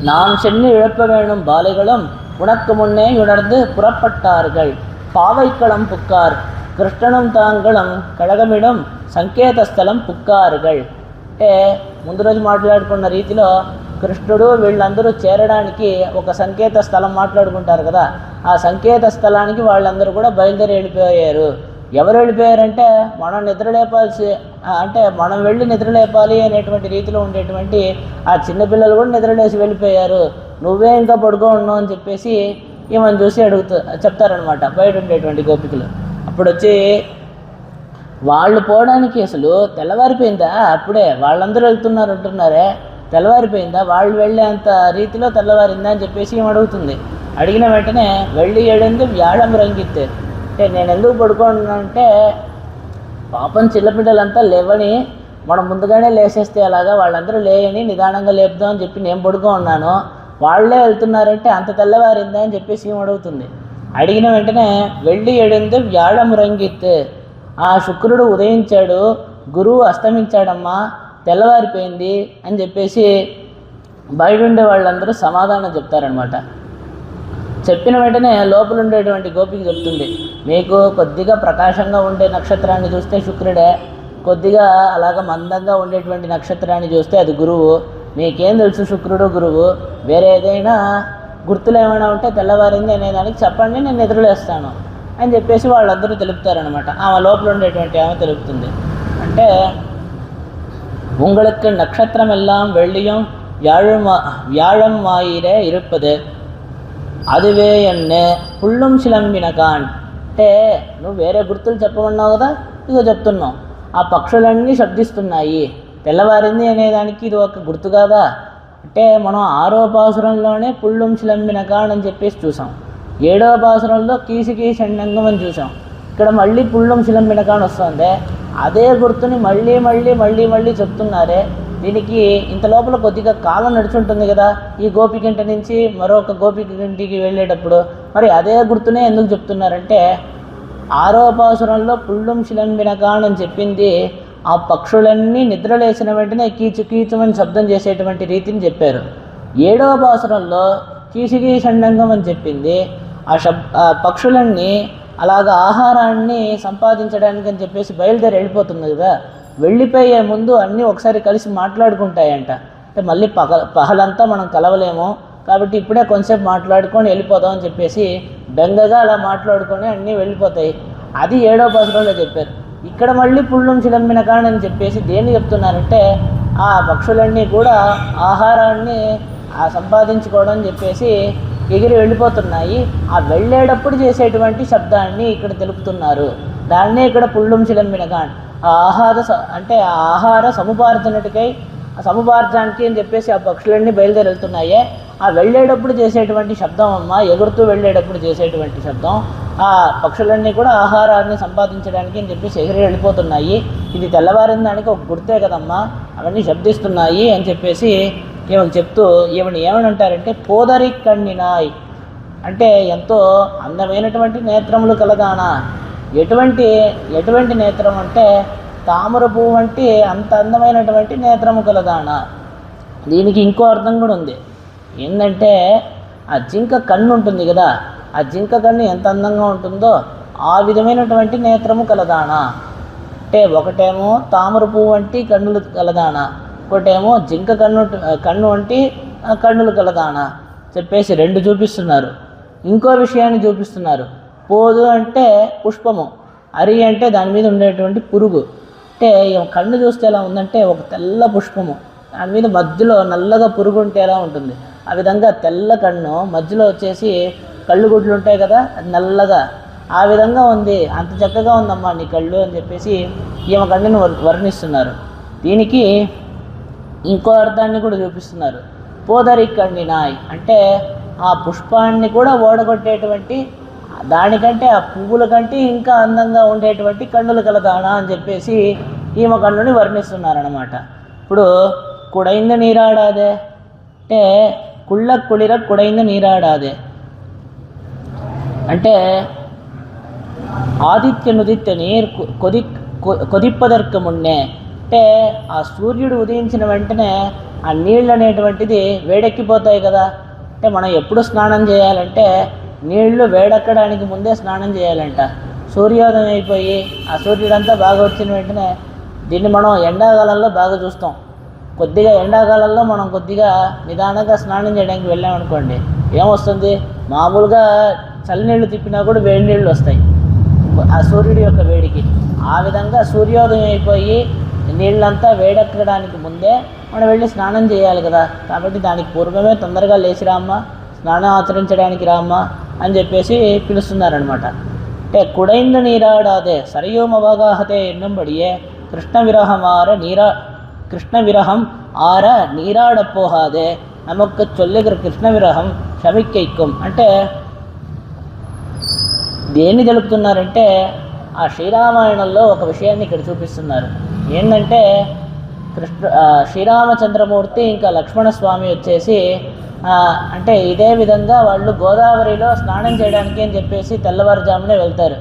Speaker 1: நான் சென்று இழப்ப வேணும் பாலைகளும் உனக்கு முன்னே உணர்ந்து புறப்பட்டார்கள் பாவைக்களம் புக்கார் కృష్ణనం తాంగళం కడగమిడం సంకేత స్థలం పుక్కారుగల్. అంటే ముందు రోజు మాట్లాడుకున్న రీతిలో కృష్ణుడు వీళ్ళందరూ చేరడానికి ఒక సంకేత స్థలం మాట్లాడుకుంటారు కదా, ఆ సంకేత స్థలానికి వాళ్ళందరూ కూడా బయలుదేరి వెళ్ళిపోయారు. ఎవరు వెళ్ళిపోయారంటే మనం నిద్రలేపాల్సి అంటే మనం వెళ్ళి నిద్రలేపాలి అనేటువంటి రీతిలో ఉండేటువంటి ఆ చిన్నపిల్లలు కూడా నిద్రలేసి వెళ్ళిపోయారు, నువ్వే ఇంకా పడుకో ఉన్నావు అని చెప్పేసి ఈమెను చూసి చెప్తారనమాట బయట ఉండేటువంటి గోపికలు. అప్పుడు వచ్చి వాళ్ళు పోవడానికి అసలు తెల్లవారిపోయిందా, అప్పుడే వాళ్ళందరూ వెళ్తున్నారు అంటున్నారే, తెల్లవారిపోయిందా, వాళ్ళు వెళ్ళేంత రీతిలో తెల్లవారిందా అని చెప్పేసి ఏం అడుగుతుంది. అడిగిన వెంటనే వెళ్ళి ఏడింది వ్యాళం రంగితే, అంటే నేను ఎందుకు పడుకోనంటే పాపం చిన్నపిల్లలంతా లేవని మనం ముందుగానే లేసేస్తే అలాగా వాళ్ళందరూ లేయని నిదానంగా లేపుదాం అని చెప్పి నేను పడుకో ఉన్నాను, వాళ్ళే వెళ్తున్నారంటే అంత తెల్లవారిందా అని చెప్పేసి ఏం అడుగుతుంది. అడిగిన వెంటనే వెళ్ళి ఏడింది వ్యాళం రంగితే, ఆ శుక్రుడు ఉదయించాడు, గురువు అస్తమించాడమ్మా, తెల్లవారిపోయింది అని చెప్పేసి బయట ఉండే వాళ్ళందరూ సమాధానం చెప్తారనమాట. చెప్పిన వెంటనే లోపల ఉండేటువంటి గోపికి చెప్తుంది, మీకు కొద్దిగా ప్రకాశంగా ఉండే నక్షత్రాన్ని చూస్తే శుక్రుడే, కొద్దిగా అలాగ మందంగా ఉండేటువంటి నక్షత్రాన్ని చూస్తే అది గురువు, మీకేం తెలుసు శుక్రుడు గురువు, వేరే ఏదైనా గుర్తులు ఏమైనా ఉంటే తెల్లవారింది అనేదానికి చెప్పండి, నేను నిద్రలేస్తాను అని చెప్పేసి వాళ్ళందరూ తెలుపుతారనమాట. ఆమె లోపల ఉండేటువంటి ఆమె తెలుపుతుంది. అంటే உங்களுக்கு நட்சத்திரம் எல்லாம் வெள்ளியும் வியாழம் மாயிரே இருப்பது అదివే ఎన్నే పుళ్ళం శిలంబినకాన్. అంటే నువ్వు వేరే గుర్తులు చెప్పమన్నావు కదా, ఇదో చెప్తున్నావు, ఆ పక్షులన్నీ శబ్దిస్తున్నాయి, తెల్లవారింది అనేదానికి ఇది ఒక గుర్తు కాదా. అంటే మనం 6వ పాసురంలోనే పుళ్ళం శిలంబినకాన్ అని చెప్పేసి చూసాం, 7వ పాసురంలో కీసి షండంగం అని చూసాం, ఇక్కడ మళ్ళీ పుళ్ళం శిలంబినకాన్ వస్తుంది. అదే గుర్తుని మళ్ళీ మళ్ళీ మళ్ళీ మళ్ళీ చెప్తున్నారే, దీనికి ఇంత లోపల కొద్దిగా కాలం నడుచుంటుంది కదా ఈ గోపికింటి నుంచి మరొక గోపికింటికి వెళ్ళేటప్పుడు, మరి అదే గుర్తునే ఎందుకు చెప్తున్నారంటే 6వ పాసురంలో పుళ్ళం శిలంబినకాన్ అని చెప్పింది ఆ పక్షులన్నీ నిద్రలేసిన వెంటనే కీచు కీచుమని శబ్దం చేసేటువంటి రీతిని చెప్పారు. 7వ పాసురంలో కీసికీ షండంగం అని చెప్పింది ఆ పక్షులన్నీ అలాగా ఆహారాన్ని సంపాదించడానికి అని చెప్పేసి బయలుదేరి వెళ్ళిపోతుంది కదా, వెళ్ళిపోయే ముందు అన్నీ ఒకసారి కలిసి మాట్లాడుకుంటాయంట. అంటే మళ్ళీ పగలంతా మనం కలవలేము కాబట్టి ఇప్పుడే కొంచెంసేపు మాట్లాడుకొని వెళ్ళిపోదాం అని చెప్పేసి బెంగగా అలా మాట్లాడుకొని అన్నీ వెళ్ళిపోతాయి. అది 7వ పాసురంలో చెప్పారు. ఇక్కడ మళ్ళీ పుళ్ళం శిలంబినకాన్ అని చెప్పేసి దేన్ని చెప్తున్నారంటే ఆ పక్షులన్నీ కూడా ఆహారాన్ని సంపాదించుకోవడం అని చెప్పేసి ఎగిరి వెళ్ళిపోతున్నాయి, ఆ వెళ్ళేటప్పుడు చేసేటువంటి శబ్దాన్ని ఇక్కడ తెలుపుతున్నారు. దాన్నే ఇక్కడ పుళ్ళం శిలంబినకాన్, అంటే ఆహార సముపార్జనకి అని చెప్పేసి ఆ పక్షులన్నీ బయలుదేరి వెళ్తున్నాయే, ఆ వెళ్ళేటప్పుడు చేసేటువంటి శబ్దం అమ్మ, ఎగురుతూ వెళ్ళేటప్పుడు చేసేటువంటి శబ్దం, ఆ పక్షులన్నీ కూడా ఆహారాన్ని సంపాదించడానికి అని చెప్పేసి ఎగిరి వెళ్ళిపోతున్నాయి, ఇది తెల్లవారిన దానికి ఒక గుర్తే కదమ్మా, అవన్నీ శబ్దిస్తున్నాయి అని చెప్పేసి ఈమెకు చెప్తూ ఈమెను ఏమని అంటారంటే పోదరి కన్నినాయ్, అంటే ఎంతో అందమైనటువంటి నేత్రములు కలదానా. ఎటువంటి నేత్రం అంటే తామర పువ్వు వంటి అంత అందమైనటువంటి నేత్రము కలదానా. దీనికి ఇంకో అర్థం కూడా ఉంది, ఏంటంటే ఆ జింక కన్ను ఉంటుంది కదా, ఆ జింక కన్ను ఎంత అందంగా ఉంటుందో ఆ విధమైనటువంటి నేత్రము కలదానా. అంటే ఒకటేమో తామర పువ్వు వంటి కన్నులు కలదానా, ఒకటేమో జింక కన్ను వంటి కన్నులు కలదానా చెప్పేసి రెండు చూపిస్తున్నారు. ఇంకో విషయాన్ని చూపిస్తున్నారు. పోదు అంటే పుష్పము, అరి అంటే దాని మీద ఉండేటువంటి పురుగు. అంటే కన్ను చూస్తే ఎలా ఉందంటే ఒక తెల్ల పుష్పము, దాని మీద మధ్యలో నల్లగా పురుగు ఉంటే ఎలా ఉంటుంది, ఆ విధంగా తెల్ల కన్ను మధ్యలో వచ్చేసి కళ్ళు గుడ్లు ఉంటాయి కదా, అది నల్లగా ఆ విధంగా ఉంది. అంత చక్కగా ఉందమ్మా నీ కళ్ళు అని చెప్పేసి ఈమె కన్నుని వర్ణిస్తున్నారు. దీనికి ఇంకో అర్థాన్ని కూడా చూపిస్తున్నారు. పోదరి కన్నినాయ్ అంటే ఆ పుష్పాన్ని కూడా ఓడగొట్టేటువంటి, దానికంటే ఆ పువ్వుల కంటే ఇంకా అందంగా ఉండేటువంటి కన్నులు కలదానా అని చెప్పేసి ఈమె కన్నుని వర్ణిస్తున్నారనమాట. ఇప్పుడు కుడైంద నీరాడాదే అంటే కుళ్ళ కుళిర కుడైంద నీరాడాదే అంటే ఆదిత్యనుదిత్య నీరు కొదిప్పదర్క మున్నే అంటే ఆ సూర్యుడు ఉదయించిన వెంటనే ఆ నీళ్ళు అనేటువంటిది వేడెక్కిపోతాయి కదా. అంటే మనం ఎప్పుడు స్నానం చేయాలంటే నీళ్లు వేడెక్కడానికి ముందే స్నానం చేయాలంట. సూర్యోదయం అయిపోయి ఆ సూర్యుడంతా బాగా వచ్చిన వెంటనే, దీన్ని మనం ఎండాకాలంలో బాగా చూస్తాం. కొద్దిగా ఎండాకాలంలో మనం కొద్దిగా నిదానంగా స్నానం చేయడానికి వెళ్ళామనుకోండి, ఏమొస్తుంది, మామూలుగా చల్లనీళ్ళు తిప్పినా కూడా వేడి నీళ్ళు వస్తాయి ఆ సూర్యుడి యొక్క వేడికి. ఆ విధంగా సూర్యోదయం అయిపోయి నీళ్ళంతా వేడెక్కడానికి ముందే మనం వెళ్ళి స్నానం చేయాలి కదా. కాబట్టి దానికి పూర్వమే తొందరగా లేచి రామ్మా, స్నానం ఆచరించడానికి రామ్మా అని చెప్పేసి పిలుస్తున్నారనమాట. అంటే కుడైంద నీరాడాదే సరయోమవగాహతే ఎన్నంబడియే కృష్ణ విరహం ఆర నీరాడపోహాదే నమొక్క చొల్లెగర కృష్ణ విరహం షమిక్కైక్కం అంటే దేన్ని తెలుపుతున్నారంటే ఆ శ్రీరామాయణంలో ఒక విషయాన్ని ఇక్కడ చూపిస్తున్నారు. ఏంటంటే శ్రీరామచంద్రమూర్తి ఇంకా లక్ష్మణస్వామి వచ్చేసి అంటే ఇదే విధంగా వాళ్ళు గోదావరిలో స్నానం చేయడానికి అని చెప్పేసి తెల్లవారుజామునే వెళ్తారు.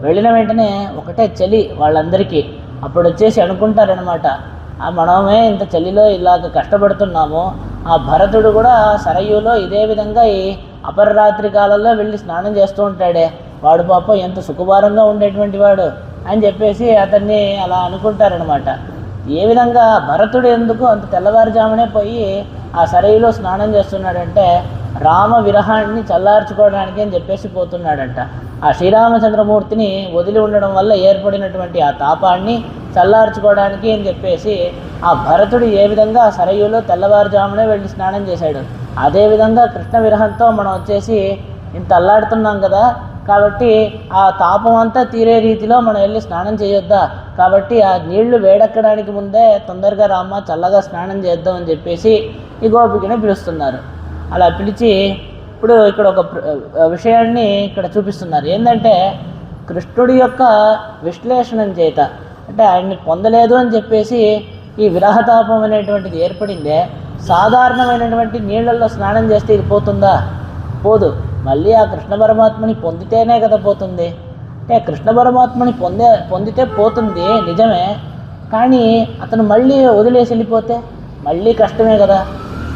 Speaker 1: వెళ్ళిన వెంటనే ఒకటే చలి వాళ్ళందరికీ. అప్పుడు వచ్చేసి అనుకుంటారనమాట, మనమే ఇంత చలిలో ఇలాగ కష్టపడుతున్నాము, ఆ భరతుడు కూడా సరయులో ఇదే విధంగా ఈ అపరరాత్రి కాలంలో వెళ్ళి స్నానం చేస్తూ ఉంటాడే, వాడు పాపం ఎంత సుఖభారంగా ఉండేటువంటి వాడు అని చెప్పేసి అతన్ని అలా అనుకుంటారనమాట. ఏ విధంగా భరతుడు ఎందుకు అంత తెల్లవారుజామునే పోయి ఆ సరయులో స్నానం చేస్తున్నాడంటే రామ విరహాన్ని చల్లార్చుకోవడానికి అని చెప్పేసి పోతున్నాడంట. ఆ శ్రీరామచంద్రమూర్తిని వదిలి ఉండడం వల్ల ఏర్పడినటువంటి ఆ తాపాన్ని చల్లార్చుకోవడానికి అని చెప్పేసి ఆ భరతుడు ఏ విధంగా సరయులో తెల్లవారుజామునే వెళ్ళి స్నానం చేశాడు, అదేవిధంగా కృష్ణ విరహంతో మనం వచ్చేసి ఇంత అల్లాడుతున్నాం కదా, కాబట్టి ఆ తాపం అంతా తీరే రీతిలో మనం వెళ్ళి స్నానం చేయొద్దా, కాబట్టి ఆ నీళ్లు వేడెక్కడానికి ముందే తొందరగా రామ్మ చల్లగా స్నానం చేద్దాం అని చెప్పేసి ఈ గోపికని పిలుస్తున్నారు. అలా పిలిచి ఇప్పుడు ఇక్కడ ఒక విషయాన్ని ఇక్కడ చూపిస్తున్నారు. ఏంటంటే కృష్ణుడి యొక్క విశ్లేషణం చేత, అంటే ఆయన్ని పొందలేదు అని చెప్పేసి ఈ విరహతాపం అనేటువంటిది ఏర్పడిందే, సాధారణమైనటువంటి నీళ్ళల్లో స్నానం చేస్తే ఇది పోతుందా, పోదు. మళ్ళీ ఆ కృష్ణ పరమాత్మని పొందితేనే కదా పోతుంది. అంటే కృష్ణ పరమాత్మని పొందితే పోతుంది నిజమే, కానీ అతను మళ్ళీ వదిలేసి వెళ్ళిపోతే మళ్ళీ కష్టమే కదా.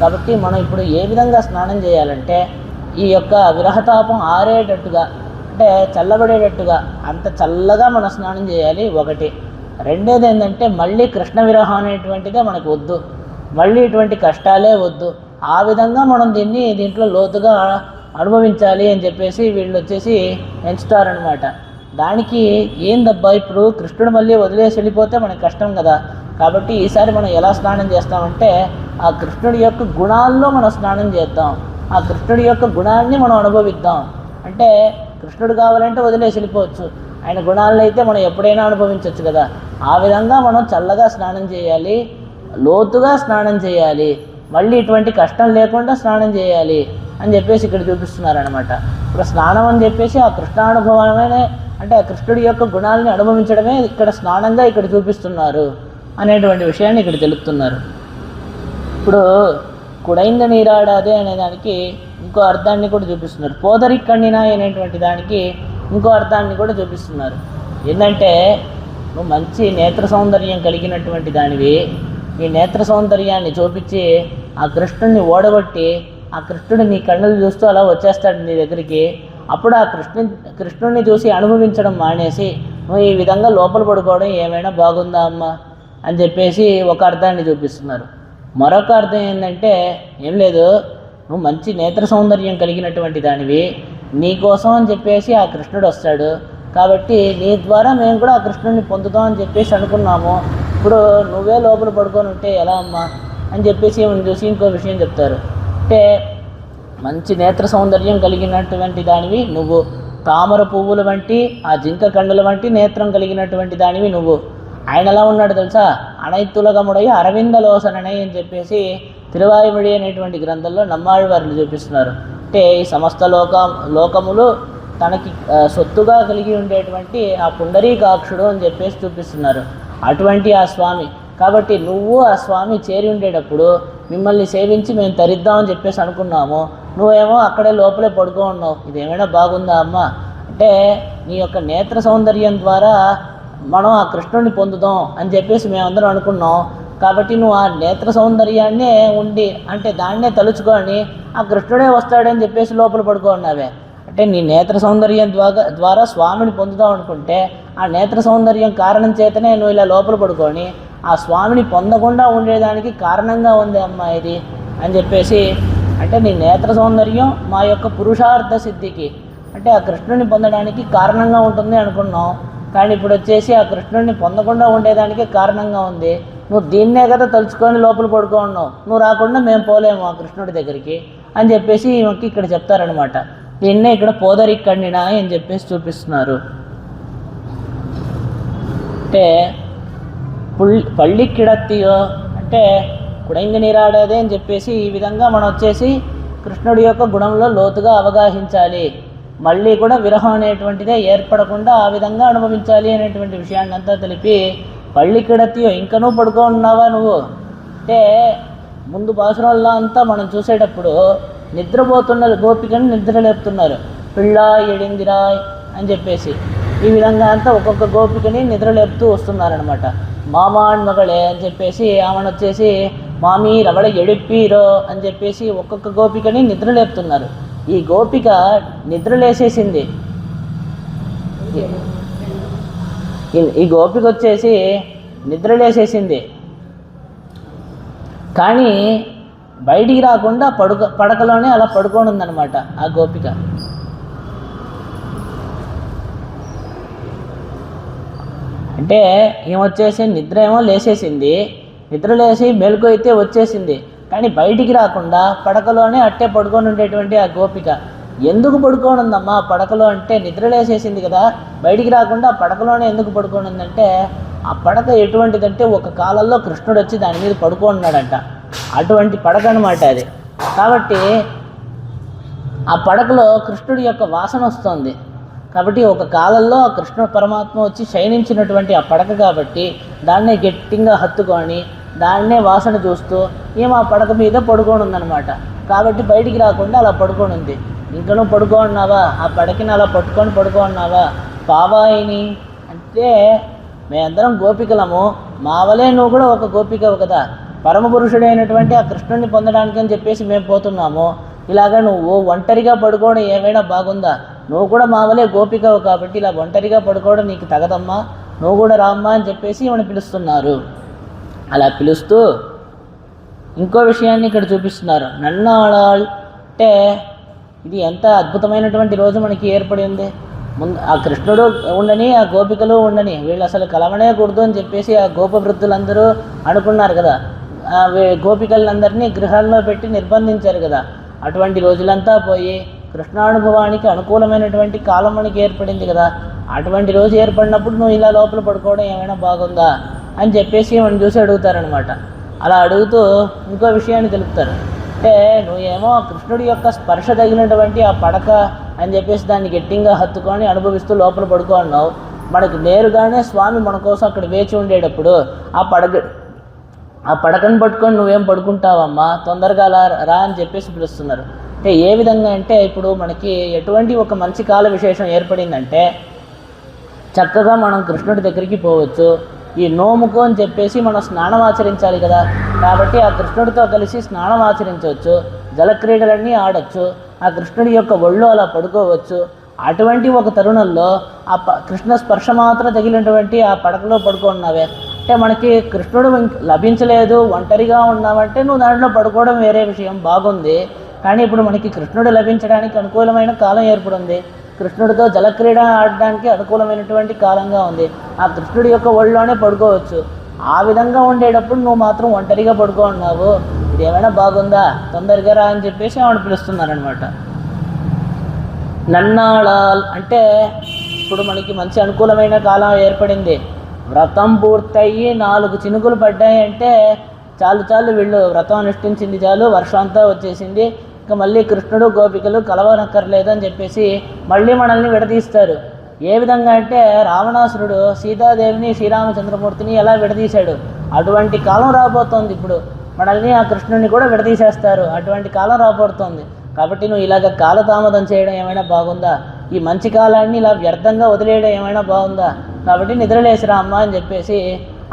Speaker 1: కాబట్టి మనం ఇప్పుడు ఏ విధంగా స్నానం చేయాలంటే ఈ యొక్క విరహతాపం ఆరేటట్టుగా, అంటే చల్లబడేటట్టుగా అంత చల్లగా మనం స్నానం చేయాలి ఒకటి. రెండోది ఏంటంటే మళ్ళీ కృష్ణ విరహం అనేటువంటిదే మనకు వద్దు, మళ్ళీ ఇటువంటి కష్టాలే వద్దు. ఆ విధంగా మనం దీంట్లో లోతుగా అనుభవించాలి అని చెప్పేసి వీళ్ళు వచ్చేసి ఎంచుతారనమాట. దానికి ఏందబ్బా ఇప్పుడు కృష్ణుడు మళ్ళీ వదిలేసి వెళ్ళిపోతే మనకు కష్టం కదా, కాబట్టి ఈసారి మనం ఎలా స్నానం చేస్తామంటే ఆ కృష్ణుడి యొక్క గుణాల్లో మనం స్నానం చేద్దాం, ఆ కృష్ణుడి యొక్క గుణాన్ని మనం అనుభవిద్దాం. అంటే కృష్ణుడు కావాలంటే వదిలేసి వెళ్ళిపోవచ్చు, ఆయన గుణాలను అయితే మనం ఎప్పుడైనా అనుభవించవచ్చు కదా. ఆ విధంగా మనం చల్లగా స్నానం చేయాలి, లోతుగా స్నానం చేయాలి, మళ్ళీ ఇటువంటి కష్టం లేకుండా స్నానం చేయాలి అని చెప్పేసి ఇక్కడ చూపిస్తున్నారనమాట. ఇప్పుడు స్నానం అని చెప్పేసి ఆ కృష్ణానుభవమే, అంటే ఆ కృష్ణుడి యొక్క గుణాలని అనుభవించడమే ఇక్కడ స్నానంగా ఇక్కడ చూపిస్తున్నారు అనేటువంటి విషయాన్ని ఇక్కడ తెలుపుతున్నారు. ఇప్పుడు కుడైంద నీరాడాదే అనే దానికి ఇంకో అర్థాన్ని కూడా చూపిస్తున్నారు. పోదరి కన్నినాయ్ అనేటువంటి దానికి ఇంకో అర్థాన్ని కూడా చూపిస్తున్నారు. ఏంటంటే నువ్వు మంచి నేత్ర సౌందర్యం కలిగినటువంటి దానివి, ఈ నేత్ర సౌందర్యాన్ని చూపించి ఆ కృష్ణుడిని ఓడగొట్టి ఆ కృష్ణుడు నీ కన్నులు చూస్తూ అలా వచ్చేస్తాడు నీ దగ్గరికి. అప్పుడు ఆ కృష్ణుడిని చూసి అనుభవించడం మానేసి నువ్వు ఈ విధంగా లోపల పడుకోవడం ఏమైనా బాగుందా అమ్మా అని చెప్పేసి ఒక అర్థాన్ని చూపిస్తున్నారు. మరొక అర్థం ఏంటంటే ఏం లేదు, నువ్వు మంచి నేత్ర సౌందర్యం కలిగినటువంటి దానివి, నీ కోసం అని చెప్పేసి ఆ కృష్ణుడు వస్తాడు, కాబట్టి నీ ద్వారా మేము కూడా ఆ కృష్ణుడిని పొందుతాం అని చెప్పేసి అనుకున్నాము. ఇప్పుడు నువ్వే లోపల పడుకొని ఉంటే ఎలా అమ్మా అని చెప్పేసి ఏమని చూసి ఇంకో విషయం చెప్తారు. అంటే మంచి నేత్ర సౌందర్యం కలిగినటువంటి దానివి నువ్వు, తామర పువ్వుల వంటి ఆ జింక కండుల వంటి నేత్రం కలిగినటువంటి దానివి నువ్వు. ఆయన ఎలా ఉన్నాడు తెలుసా? అనైతులగముడై అరవిందలోసననై అని చెప్పేసి తిరువాయుమడి అనేటువంటి గ్రంథంలో నమ్మాళ్ళవారిని చూపిస్తున్నారు. అంటే ఈ సమస్త లోకములు తనకి సొత్తుగా కలిగి ఉండేటువంటి ఆ పుండరీకాక్షుడు అని చెప్పేసి చూపిస్తున్నారు. అటువంటి ఆ స్వామి కాబట్టి నువ్వు ఆ స్వామి చేరి ఉండేటప్పుడు మిమ్మల్ని సేవించి మేము తరిద్దామని చెప్పేసి అనుకున్నాము. నువ్వేమో అక్కడే లోపలే పడుకో ఉన్నావు. ఇదేమైనా బాగుందా అమ్మ? అంటే నీ యొక్క నేత్ర సౌందర్యం ద్వారా మనం ఆ కృష్ణుడిని పొందుదాం అని చెప్పేసి మేమందరం అనుకున్నాం. కాబట్టి నువ్వు ఆ నేత్ర సౌందర్యాన్నే ఉండి అంటే దాన్నే తలుచుకొని ఆ కృష్ణుడే వస్తాడని చెప్పేసి లోపల పడుకో ఉన్నావే. అంటే నీ నేత్ర సౌందర్యం ద్వారా స్వామిని పొందుదాం అనుకుంటే ఆ నేత్ర సౌందర్యం కారణం చేతనే నువ్వు ఇలా లోపల పడుకొని ఆ స్వామిని పొందకుండా ఉండేదానికి కారణంగా ఉంది అమ్మా ఇది అని చెప్పేసి. అంటే నీ నేత్ర సౌందర్యం మా యొక్క పురుషార్థ సిద్ధికి అంటే ఆ కృష్ణుడిని పొందడానికి కారణంగా ఉంటుంది అనుకున్నాం. కానీ ఇప్పుడు వచ్చేసి ఆ కృష్ణుడిని పొందకుండా ఉండేదానికే కారణంగా ఉంది. నువ్వు దీన్నే కదా తలుచుకొని లోపల పడుకో ఉన్నావు. నువ్వు రాకుండా మేము పోలేము ఆ కృష్ణుడి దగ్గరికి అని చెప్పేసి ఈమెకి ఇక్కడ చెప్తారనమాట. దీన్నే ఇక్కడ పోదరిక్కడినా అని చెప్పేసి చూపిస్తున్నారు. అంటే పళ్ళిక్కిడత్తియో అంటే కుడంగి నీరాడేదే అని చెప్పేసి ఈ విధంగా మనం వచ్చేసి కృష్ణుడి యొక్క గుణంలో లోతుగా అవగాహించాలి. మళ్ళీ కూడా విరహం అనేటువంటిదే ఏర్పడకుండా ఆ విధంగా అనుభవించాలి అనేటువంటి విషయాన్ని అంతా తెలిపి పళ్ళిక్కిడత్తియో ఇంకా నువ్వు పడుకో ఉన్నావా నువ్వు అంటే ముందు బాసురాల్లో అంతా మనం చూసేటప్పుడు నిద్రపోతున్న గోపికని నిద్ర లేపుతున్నారు. పిళ్ళా ఎడిందిరాయ్ అని చెప్పేసి ఈ విధంగా అంతా ఒక్కొక్క గోపికని నిద్ర లేపుతూ వస్తున్నారనమాట. మామాన్ మగళే అని చెప్పేసి ఆమెను వచ్చేసి మామీ రవళ ఎడిప్పీరో అని చెప్పేసి ఒక్కొక్క గోపికని నిద్ర లేపుతున్నారు. ఈ గోపిక నిద్రలేసేసింది. ఈ గోపిక వచ్చేసి నిద్రలేసేసింది కానీ బయటికి రాకుండా పడకలోనే అలా పడుకొని ఉందన్నమాట ఆ గోపిక. అంటే ఏమొచ్చేసి నిద్ర ఏమో లేసేసింది, నిద్ర లేసి మెలకు అయితే వచ్చేసింది కానీ బయటికి రాకుండా పడకలోనే అట్టే పడుకొని ఉండేటువంటి ఆ గోపిక ఎందుకు పడుకొని ఉందమ్మా పడకలో అంటే నిద్రలేసేసింది కదా, బయటికి రాకుండా పడకలోనే ఎందుకు పడుకొని ఉందంటే ఆ పడక ఎటువంటిదంటే ఒక కాలంలో కృష్ణుడు వచ్చి దాని మీద పడుకున్నాడంట. అటువంటి పడక అనమాట అది. కాబట్టి ఆ పడకలో కృష్ణుడి యొక్క వాసన వస్తుంది. కాబట్టి ఒక కాలంలో కృష్ణ పరమాత్మ వచ్చి శయనించినటువంటి ఆ పడక కాబట్టి దాన్నే గట్టిగా హత్తుకొని దాన్నే వాసన చూస్తూ ఏమో ఆ పడక మీద పడుకొని ఉందన్నమాట. కాబట్టి బయటికి రాకుండా అలా పడుకొని ఉంది. ఇంకా నువ్వు పడుకో ఉన్నావా, ఆ పడకని అలా పట్టుకొని పడుకో ఉన్నావా పావాయిని అంటే మేమందరం గోపికలము, మావలే నువ్వు కూడా ఒక గోపికవు కదా, పరమపురుషుడైనటువంటి ఆ కృష్ణుడిని పొందడానికి అని చెప్పేసి మేము పోతున్నాము. ఇలాగా నువ్వు ఒంటరిగా పడుకోవడం ఏమైనా బాగుందా? నువ్వు కూడా మావలే గోపికవు కాబట్టి ఇలా ఒంటరిగా పడుకోవడం నీకు తగదమ్మా, నువ్వు కూడా రామ్మా అని చెప్పేసి ఈమెను పిలుస్తున్నారు. అలా పిలుస్తూ ఇంకో విషయాన్ని ఇక్కడ చూపిస్తున్నారు. నన్నాళాళ్ అంటే ఇది ఎంత అద్భుతమైనటువంటి రోజు మనకి ఏర్పడి ఉంది. ముందు ఆ కృష్ణుడు ఉండని ఆ గోపికలు ఉండని వీళ్ళు అసలు కలవనే కూడదు అని చెప్పేసి ఆ గోపవృద్ధులందరూ అనుకున్నారు కదా. గోపికలందరినీ గృహాల్లో పెట్టి నిర్బంధించారు కదా. అటువంటి రోజులంతా పోయి కృష్ణానుభవానికి అనుకూలమైనటువంటి కాలం మనకి ఏర్పడింది కదా. అటువంటి రోజు ఏర్పడినప్పుడు నువ్వు ఇలా లోపల పడుకోవడం ఏమైనా బాగుందా అని చెప్పేసి మనం చూసి అడుగుతారనమాట. అలా అడుగుతూ ఇంకో విషయాన్ని తెలుపుతారు. అంటే నువ్వేమో కృష్ణుడి యొక్క స్పర్శ తగినటువంటి ఆ పడక అని చెప్పేసి దాన్ని గట్టిగా హత్తుకొని అనుభవిస్తూ లోపల పడుకున్నావు. మనకు నేరుగానే స్వామి మన కోసం అక్కడ వేచి ఉండేటప్పుడు ఆ పడకను పట్టుకొని నువ్వేం పడుకుంటావమ్మా, తొందరగా రా అని చెప్పేసి పిలుస్తున్నారు. అంటే ఏ విధంగా అంటే ఇప్పుడు మనకి ఎటువంటి ఒక మంచి కాల విశేషం ఏర్పడిందంటే చక్కగా మనం కృష్ణుడి దగ్గరికి పోవచ్చు. ఈ నోముకు అని చెప్పేసి మనం స్నానం ఆచరించాలి కదా, కాబట్టి ఆ కృష్ణుడితో కలిసి స్నానం ఆచరించవచ్చు, జలక్రీడలన్నీ ఆడచ్చు, ఆ కృష్ణుడి యొక్క ఒళ్ళు అలా పడుకోవచ్చు. అటువంటి ఒక తరుణంలో ఆ కృష్ణ స్పర్శ మాత్రం తగిలినటువంటి ఆ పడకలో పడుకున్నావే అంటే మనకి కృష్ణుడు లభించలేదు, ఒంటరిగా ఉన్నామంటే నువ్వు దాంట్లో పడుకోవడం వేరే విషయం బాగుంది. కానీ ఇప్పుడు మనకి కృష్ణుడు లభించడానికి అనుకూలమైన కాలం ఏర్పడింది. కృష్ణుడితో జలక్రీడ ఆడడానికి అనుకూలమైనటువంటి కాలంగా ఉంది. ఆ కృష్ణుడి యొక్క ఒళ్ళోనే పడుకోవచ్చు. ఆ విధంగా ఉండేటప్పుడు నువ్వు మాత్రం ఒంటరిగా పడుకో ఉన్నావు, ఇది ఏమైనా బాగుందా, తొందరగా రా అని చెప్పేసి ఆవిడ పిలుస్తున్నారనమాట. నన్నాళాల్ అంటే ఇప్పుడు మనకి మంచి అనుకూలమైన కాలం ఏర్పడింది. వ్రతం పూర్తయ్యి 4 చినుకులు పడ్డాయి అంటే చాలు వీళ్ళు వ్రతం అనుష్ఠించింది చాలు, వర్షం అంతా వచ్చేసింది, ఇంకా మళ్ళీ కృష్ణుడు గోపికలు కలవనక్కర్లేదు అని చెప్పేసి మళ్ళీ మనల్ని విడదీస్తారు. ఏ విధంగా అంటే రావణాసురుడు సీతాదేవిని శ్రీరామచంద్రమూర్తిని ఎలా విడదీశాడు, అటువంటి కాలం రాబోతోంది. ఇప్పుడు మనల్ని ఆ కృష్ణుడిని కూడా విడదీసేస్తారు, అటువంటి కాలం రాబోతోంది. కాబట్టి నువ్వు ఇలాగ కాలతామదం చేయడం ఏమైనా బాగుందా, ఈ మంచి కాలాన్ని ఇలా వ్యర్థంగా వదిలేయడం ఏమైనా బాగుందా, కాబట్టి నిద్రలేసిరా అమ్మ అని చెప్పేసి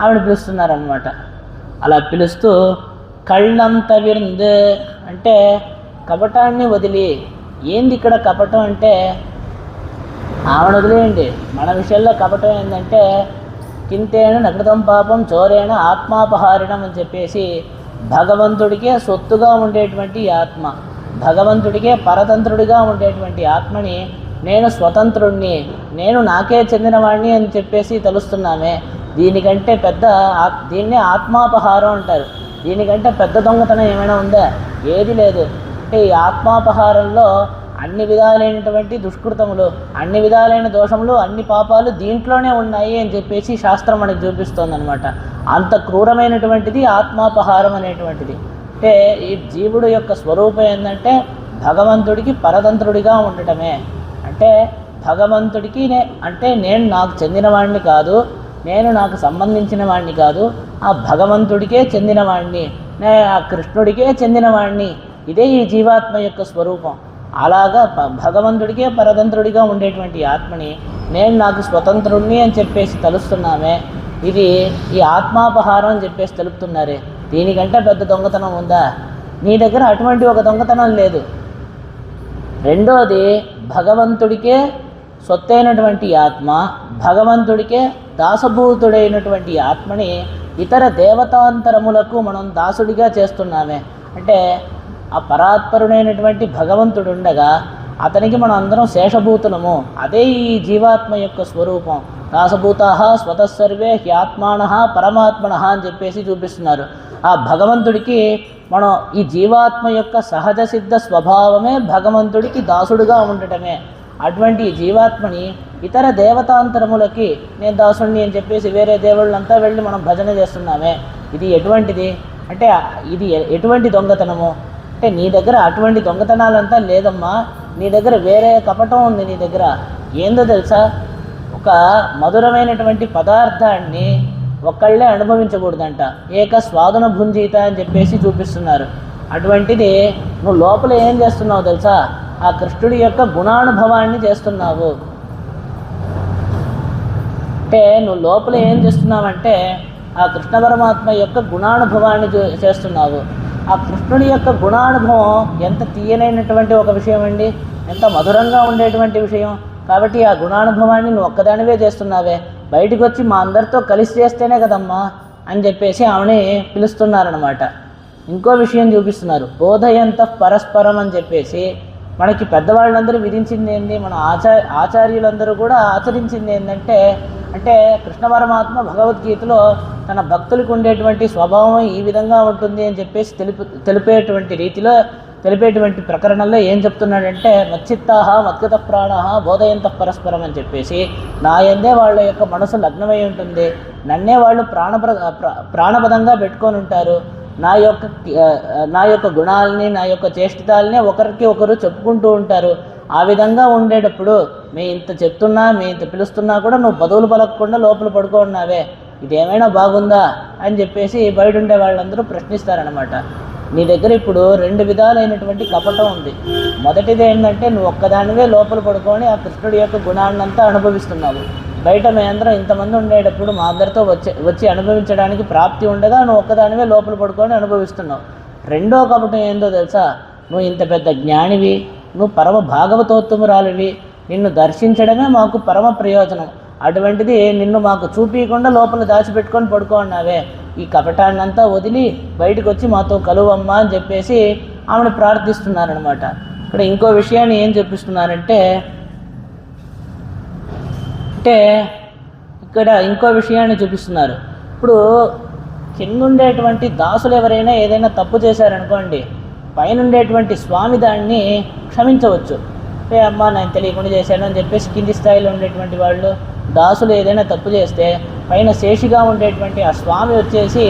Speaker 1: ఆవిడ పిలుస్తున్నారనమాట. అలా పిలుస్తూ కళ్ళం తవిర్ంద్ అంటే కపటాన్ని వదిలి, ఏంది ఇక్కడ కపటం అంటే ఆవిడ వదిలేయండి, మన విషయంలో కపటం ఏంటంటే కింతేన నకృతం పాపం చోరేణ ఆత్మాపహారిణం అని చెప్పేసి భగవంతుడికే సొత్తుగా ఉండేటువంటి ఆత్మ, భగవంతుడికే పరతంత్రుడిగా ఉండేటువంటి ఆత్మని నేను స్వతంత్రుణ్ణి, నేను నాకే చెందినవాడిని అని చెప్పేసి తెలుస్తున్నామే. దీనికంటే పెద్ద దీన్నే ఆత్మాపహారం అంటారు. దీనికంటే పెద్ద దొంగతనం ఏమైనా ఉందా? ఏది లేదు. అంటే ఈ ఆత్మాపహారంలో అన్ని విధాలైనటువంటి దుష్కృతములు, అన్ని విధాలైన దోషములు, అన్ని పాపాలు దీంట్లోనే ఉన్నాయి అని చెప్పేసి శాస్త్రం మనకు చూపిస్తోంది అనమాట. అంత క్రూరమైనటువంటిది ఆత్మాపహారం అనేటువంటిది. అంటే ఈ జీవుడు యొక్క స్వరూపం ఏంటంటే భగవంతుడికి పరతంత్రుడిగా ఉండటమే. అంటే భగవంతుడికి అంటే నేను నాకు చెందినవాడిని కాదు, నేను నాకు సంబంధించిన వాడిని కాదు, ఆ భగవంతుడికే చెందినవాడిని, ఆ కృష్ణుడికే చెందినవాడిని. ఇదే ఈ జీవాత్మ యొక్క స్వరూపం. అలాగా భగవంతుడికే పరతంత్రుడిగా ఉండేటువంటి ఆత్మని నేను నాకు స్వతంత్రుణ్ణి అని చెప్పేసి తెలుస్తున్నామే. ఇది ఈ ఆత్మాపహారం అని చెప్పేసి తెలుపుతున్నారే. దీనికంటే పెద్ద దొంగతనం ఉందా? నీ దగ్గర అటువంటి ఒక దొంగతనం లేదు. రెండోది భగవంతుడికే సొత్తైనటువంటి ఆత్మ, భగవంతుడికే దాసభూతుడైనటువంటి ఆత్మని ఇతర దేవతాంతరములకు మనం దాసుడిగా చేస్తున్నామే. అంటే ఆ పరాత్పరుడైనటువంటి భగవంతుడు ఉండగా అతనికి మనం అందరం శేషభూతులము. అదే ఈ జీవాత్మ యొక్క స్వరూపం. దాసభూతాః స్వతస్సర్వే హ్యాత్మానః పరమాత్మనః అని చెప్పేసి చూపిస్తున్నారు. ఆ భగవంతుడికి మనం ఈ జీవాత్మ యొక్క సహజ సిద్ధ స్వభావమే భగవంతుడికి దాసుడుగా ఉండటమే. అటువంటి జీవాత్మని ఇతర దేవతాంతరములకి నేను దాసుడిని అని చెప్పేసి వేరే దేవుళ్ళంతా వెళ్ళి మనం భజన చేస్తున్నామే. ఇది ఎటువంటిది అంటే ఇది ఎటువంటి దొంగతనము అంటే నీ దగ్గర అటువంటి దొంగతనాలంతా లేదమ్మా. నీ దగ్గర వేరే కపటం ఉంది. నీ దగ్గర ఏందో తెలుసా, ఒక మధురమైనటువంటి పదార్థాన్ని ఒక్కళ్ళే అనుభవించకూడదంట. ఏక స్వాదున భుంజీత అని చెప్పేసి చూపిస్తున్నారు. అటువంటిది నువ్వు లోపల ఏం చేస్తున్నావు తెలుసా, ఆ కృష్ణుడి యొక్క గుణానుభవాన్ని చేస్తున్నావు. అంటే నువ్వు లోపల ఏం చేస్తున్నావంటే ఆ కృష్ణ పరమాత్మ యొక్క గుణానుభవాన్ని చేస్తున్నావు. ఆ కృష్ణుడి యొక్క గుణానుభవం ఎంత తీయనైనటువంటి ఒక విషయం అండి, ఎంత మధురంగా ఉండేటువంటి విషయం. కాబట్టి ఆ గుణానుభవాన్ని నువ్వు ఒక్కదానివే చేస్తున్నావే, బయటకు వచ్చి మా అందరితో కలిసి చేస్తేనే కదమ్మా అని చెప్పేసి ఆమెని పిలుస్తున్నారనమాట. ఇంకో విషయం చూపిస్తున్నారు, బోధయంత పరస్పరం అని చెప్పేసి మనకి పెద్దవాళ్ళందరూ విధించింది ఏంటి, మన ఆచార్యులందరూ కూడా ఆచరించింది ఏంటంటే అంటే కృష్ణ పరమాత్మ భగవద్గీతలో తన భక్తులకు ఉండేటువంటి స్వభావం ఈ విధంగా ఉంటుంది అని చెప్పేసి తెలిపేటువంటి రీతిలో తెలిపేటువంటి ప్రకరణంలో ఏం చెప్తున్నాడంటే మచ్చిత్తాహ మద్గత ప్రాణాహ బోధయంత పరస్పరం అని చెప్పేసి నా యందే వాళ్ళ యొక్క మనసు లగ్నమై ఉంటుంది, నన్నే వాళ్ళు ప్రాణపదంగా పెట్టుకొని ఉంటారు, నా యొక్క గుణాలని నా యొక్క చేష్టితాలని ఒకరికి ఒకరు చెప్పుకుంటూ ఉంటారు. ఆ విధంగా ఉండేటప్పుడు మీ ఇంత చెప్తున్నా మీ ఇంత పిలుస్తున్నా కూడా నువ్వు పదవులు పలకకుండా లోపల పడుకోన్నావే, ఇదేమైనా బాగుందా అని చెప్పేసి బయట ఉండే వాళ్ళందరూ ప్రశ్నిస్తారనమాట. నీ దగ్గర ఇప్పుడు 2 విధాలైనటువంటి కపటం ఉంది. మొదటిది ఏంటంటే నువ్వు ఒక్కదానివే లోపల పడుకొని ఆ కృష్ణుడి యొక్క గుణాన్నంతా అనుభవిస్తున్నావు. బయట మేమందరం ఇంతమంది ఉండేటప్పుడు మా అందరితో వచ్చి అనుభవించడానికి ప్రాప్తి ఉండగా నువ్వు ఒక్కదానివే లోపల పడుకొని అనుభవిస్తున్నావు. రెండో కపటం ఏందో తెలుసా, నువ్వు ఇంత పెద్ద జ్ఞానివి, నువ్వు పరమ భాగవతోత్తమురాలివి, నిన్ను దర్శించడమే మాకు పరమ ప్రయోజనం, అటువంటిది నిన్ను మాకు చూపించకుండా లోపల దాచిపెట్టుకొని పడుకోన్నావే, ఈ కపటాన్నంతా వదిలి బయటకు వచ్చి మాతో కలువమ్మా అని చెప్పేసి ఆమెను ప్రార్థిస్తున్నారనమాట. ఇక్కడ ఇంకో విషయాన్ని ఏం చెప్పిస్తున్నారంటే అంటే ఇక్కడ ఇంకో విషయాన్ని చూపిస్తున్నారు. ఇప్పుడు కిందుండేటువంటి దాసులు ఎవరైనా ఏదైనా తప్పు చేశారనుకోండి, పైనుండేటువంటి స్వామి దాన్ని క్షమించవచ్చు. అంటే అమ్మ నేను తెలియకుండా చేశాను అని చెప్పేసి కింది స్థాయిలో ఉండేటువంటి వాళ్ళు దాసులు ఏదైనా తప్పు చేస్తే పైన శేషిగా ఉండేటువంటి ఆ స్వామి వచ్చేసి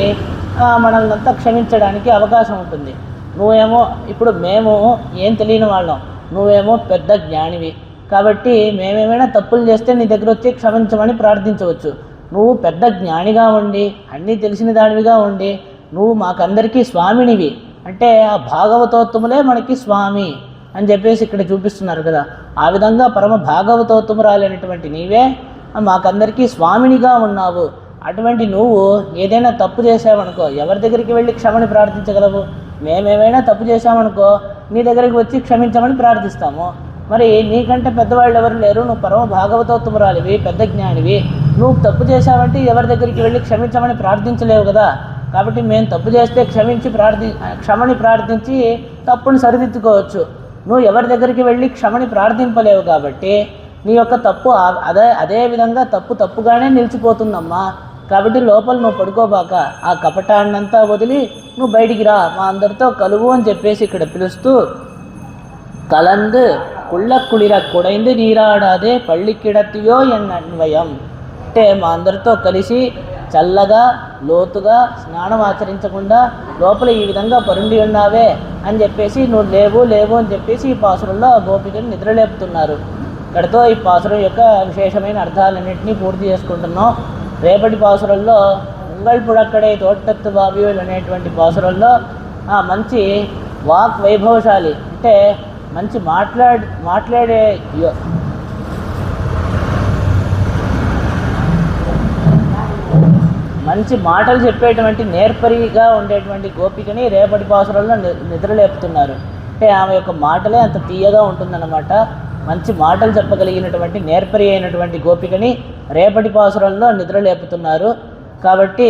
Speaker 1: మనల్ని అంతా క్షమించడానికి అవకాశం ఉంటుంది. నువ్వేమో ఇప్పుడు మేము ఏం తెలియని వాళ్ళం, నువ్వేమో పెద్ద జ్ఞానివి కాబట్టి మేమేమైనా తప్పులు చేస్తే నీ దగ్గర వచ్చి క్షమించమని ప్రార్థించవచ్చు. నువ్వు పెద్ద జ్ఞానిగా ఉండి అన్నీ తెలిసిన దానివిగా ఉండి నువ్వు మాకందరికీ స్వామినివి అంటే ఆ భాగవతోత్తములే మనకి స్వామి అని చెప్పేసి ఇక్కడ చూపిస్తున్నారు కదా. ఆ విధంగా పరమ భాగవతోత్తమురాలైనటువంటి నీవే మాకందరికీ స్వామినిగా ఉన్నావు. అటువంటి నువ్వు ఏదైనా తప్పు చేసావనుకో ఎవరి దగ్గరికి వెళ్ళి క్షమని ప్రార్థించగలవు? మేమేమైనా తప్పు చేసామనుకో నీ దగ్గరికి వచ్చి క్షమించమని ప్రార్థిస్తాము. మరి నీకంటే పెద్దవాళ్ళు ఎవరు లేరు, నువ్వు పరమ భాగవతోత్తమురాలివి, పెద్ద జ్ఞానివి. నువ్వు తప్పు చేసావంటే ఎవరి దగ్గరికి వెళ్ళి క్షమించమని ప్రార్థించలేవు కదా. కాబట్టి మేము తప్పు చేస్తే క్షమని ప్రార్థించి తప్పుని సరిదిద్దుకోవచ్చు. నువ్వు ఎవరి దగ్గరికి వెళ్ళి క్షమని ప్రార్థింపలేవు కాబట్టి నీ యొక్క తప్పు అదే విధంగా తప్పుగానే నిలిచిపోతుందమ్మా. కాబట్టి లోపల నువ్వు పడుకోబాక, ఆ కపటాన్నంతా వదిలి నువ్వు బయటికి రా, మా అందరితో కలువు అని చెప్పేసి ఇక్కడ పిలుస్తూ కలందు కుళ్ళ కుడైంది నీరాడాదే పళ్ళికిడతియో ఎన్నన్వయం అంటే మా అందరితో కలిసి చల్లగా లోతుగా స్నానం ఆచరించకుండా లోపల ఈ విధంగా పరుండి ఉన్నావే అని చెప్పేసి నువ్వు లేవు అని చెప్పేసి ఈ పాసురంలో గోపికలు నిద్రలేపుతున్నారు. ఇక్కడితో ఈ పాసురం యొక్క విశేషమైన అర్థాలన్నింటినీ పూర్తి చేసుకుంటున్నాం. రేపటి పాసురంలో ఉంగళపుడక్కడే తోటత్తు బాబియోలు అనేటువంటి పాసురంలో మంచి వాక్ వైభవశాలి అంటే మంచి మాట్లాడే మంచి మాటలు చెప్పేటువంటి నేర్పరిగా ఉండేటువంటి గోపికని రేపటి పాసురంలో నిద్రలేపుతున్నారు. అంటే ఆమె యొక్క మాటలే అంత తీయగా ఉంటుందన్నమాట. మంచి మాటలు చెప్పగలిగినటువంటి నేర్పరి అయినటువంటి గోపికని రేపటి పాసురంలో నిద్రలేపుతున్నారు. కాబట్టి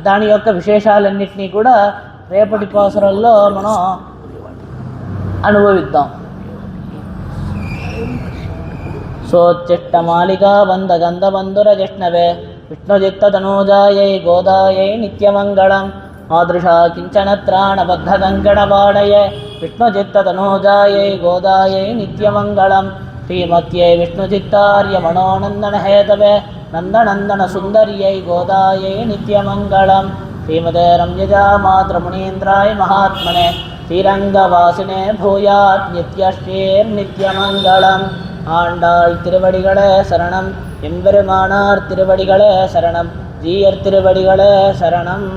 Speaker 1: దాని యొక్క విశేషాలన్నింటినీ కూడా రేపటి పాసురంలో మనం అనుభవిద్దాం. సోచ్చిష్టమాలికా వందగంధబంధుర జిష్ణవే విష్ణుజిత్తనూజాయై గోదాయై నిత్యమంగళం మాదృశా కించన త్రాణబద్ధకంకణపాడయే విష్ణుజిత్తనూజాయై గోదాయై నిత్యమంగళం శ్రీమత్యై విష్ణుచిత్తార్య మనోనందన హేతవే నందనందన సుందర్యై గోదాయై నిత్యమంగళం శ్రీమతే రమ్యజా మాతృమునీంద్రాయ మహాత్మనే శ్రీరంగవాసినే భూయాత్ நித்யஸ்ரீர்நித்யமங்கலம். ஆண்டாள் திருவடிகளே சரணம், எம்பெருமானார் திருவடிகளே சரணம், ஜீயர் திருவடிகளே சரணம்.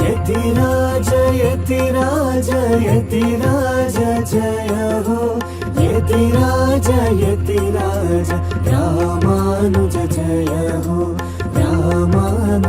Speaker 2: यतिराज यतिराज यतिराज जय हो, यतिराज यतिराज रामानुज जय हो, रामानुज